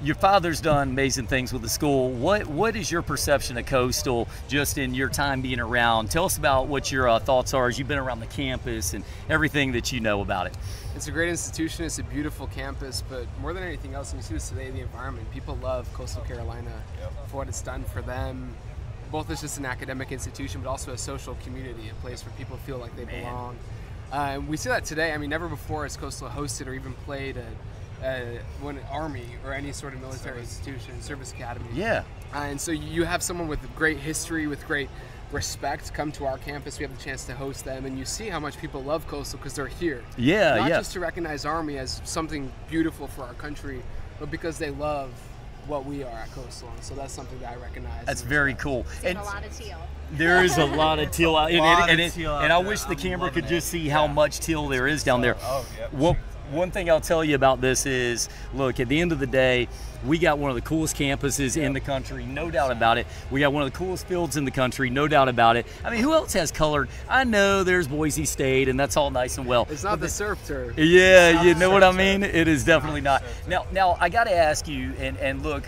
Your father's done amazing things with the school. What is your perception of Coastal just in your time being around? Tell us about what your thoughts are as you've been around the campus and everything that you know about it. It's a great institution. It's a beautiful campus, but more than anything else, and you see this today, the environment. People love Coastal Carolina for what it's done for them, both as just an academic institution, but also a social community, a place where people feel like they belong. And we see that today. I mean, never before has Coastal hosted or even played one Army or any sort of military institution, service academy. Yeah. And so you have someone with great history, with great respect, come to our campus. We have the chance to host them, and you see how much people love Coastal because they're here. Yeah, Not yeah. just to recognize Army as something beautiful for our country, but because they love what we are at Coastal. And so that's something that I recognize. That's and very respect. cool. Seen a lot of teal. There is a lot of teal out, Lot and of teal out I there. wish the I'm camera loving could just it. see how Yeah. much teal there is down there. Oh, yeah. Well, one thing I'll tell you about this is, look, at the end of the day, we got one of the coolest campuses in the country, no doubt about it. We got one of the coolest fields in the country, no doubt about it. I mean, who else has colored? I know there's Boise State, and that's all nice and well. It's not the surf turf. Yeah, you know what I mean? It is definitely not. Now I got to ask you, and look,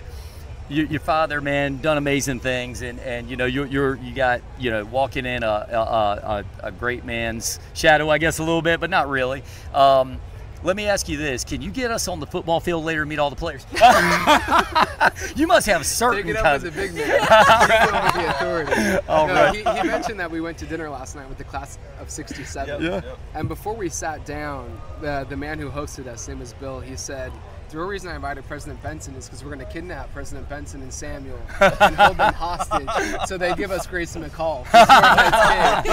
your father, man, done amazing things, and you know you got, you know, walking in a great man's shadow, I guess, a little bit, but not really. Let me ask you this: can you get us on the football field later and meet all the players? You must have certain Take it up kind with of. the big man. Take it up with the authority. All No, right. he mentioned that we went to dinner last night with the class of '67. Yeah. And before we sat down, the man who hosted us, his name is Bill, he said, the real reason I invited President Benson is because we're going to kidnap President Benson and Samuel and hold them hostage so they give us Grayson a call. But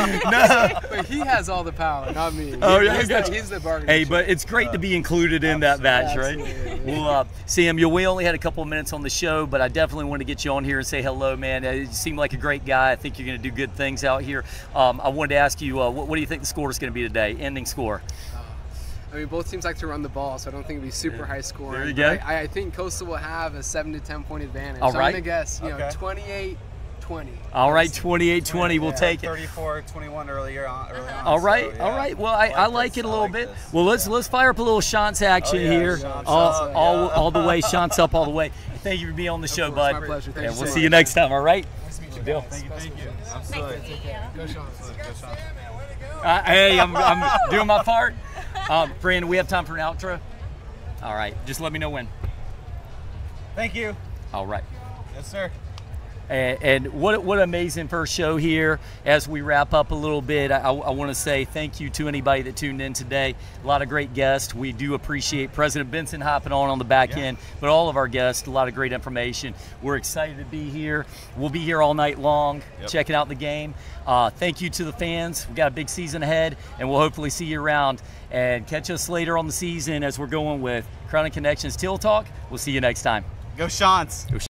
he has all the power, not me. Oh, yeah, I he's, got the, you. he's the bargaining Hey, chip. but it's great to be included in that batch, right? Absolutely. Well, Samuel, we only had a couple of minutes on the show, but I definitely want to get you on here and say hello, man. You seem like a great guy. I think you're going to do good things out here. I wanted to ask you, what do you think the score is going to be today? Ending score? I mean, both teams like to run the ball, so I don't think it'll be super high scoring. There you But go. I think Coastal will have a 7 to 10 point advantage. All So right. I'm going to guess, you know, Okay. 28-20. All right, 28-20, we'll take it. 34-21 earlier on. All right, so, yeah. all right. Well, I like it a I little like bit. this. Well, let's fire up a little Shantz action Oh, yeah, here. Shantz all, up, all, yeah. all the way, Shantz up all the way. Thank you for being on the show, course, bud. my pleasure. Thank And you we'll so see you much. next time. All right. Nice to meet you Good deal. guys. Thank you. Nice to meet you. Go Sean. Hey, I'm doing my part. Brandon, we have time for an outro. All right, just let me know when. Thank you. All right. Yes, sir. And what an amazing first show here. As we wrap up a little bit, I want to say thank you to anybody that tuned in today. A lot of great guests. We do appreciate President Benson hopping on the back end, but all of our guests, a lot of great information. We're excited to be here. We'll be here all night long, checking out the game. Thank you to the fans. We've got a big season ahead, and we'll hopefully see you around. And catch us later on the season as we're going with Crown and Connections Teal Talk. We'll see you next time. Go Shantz.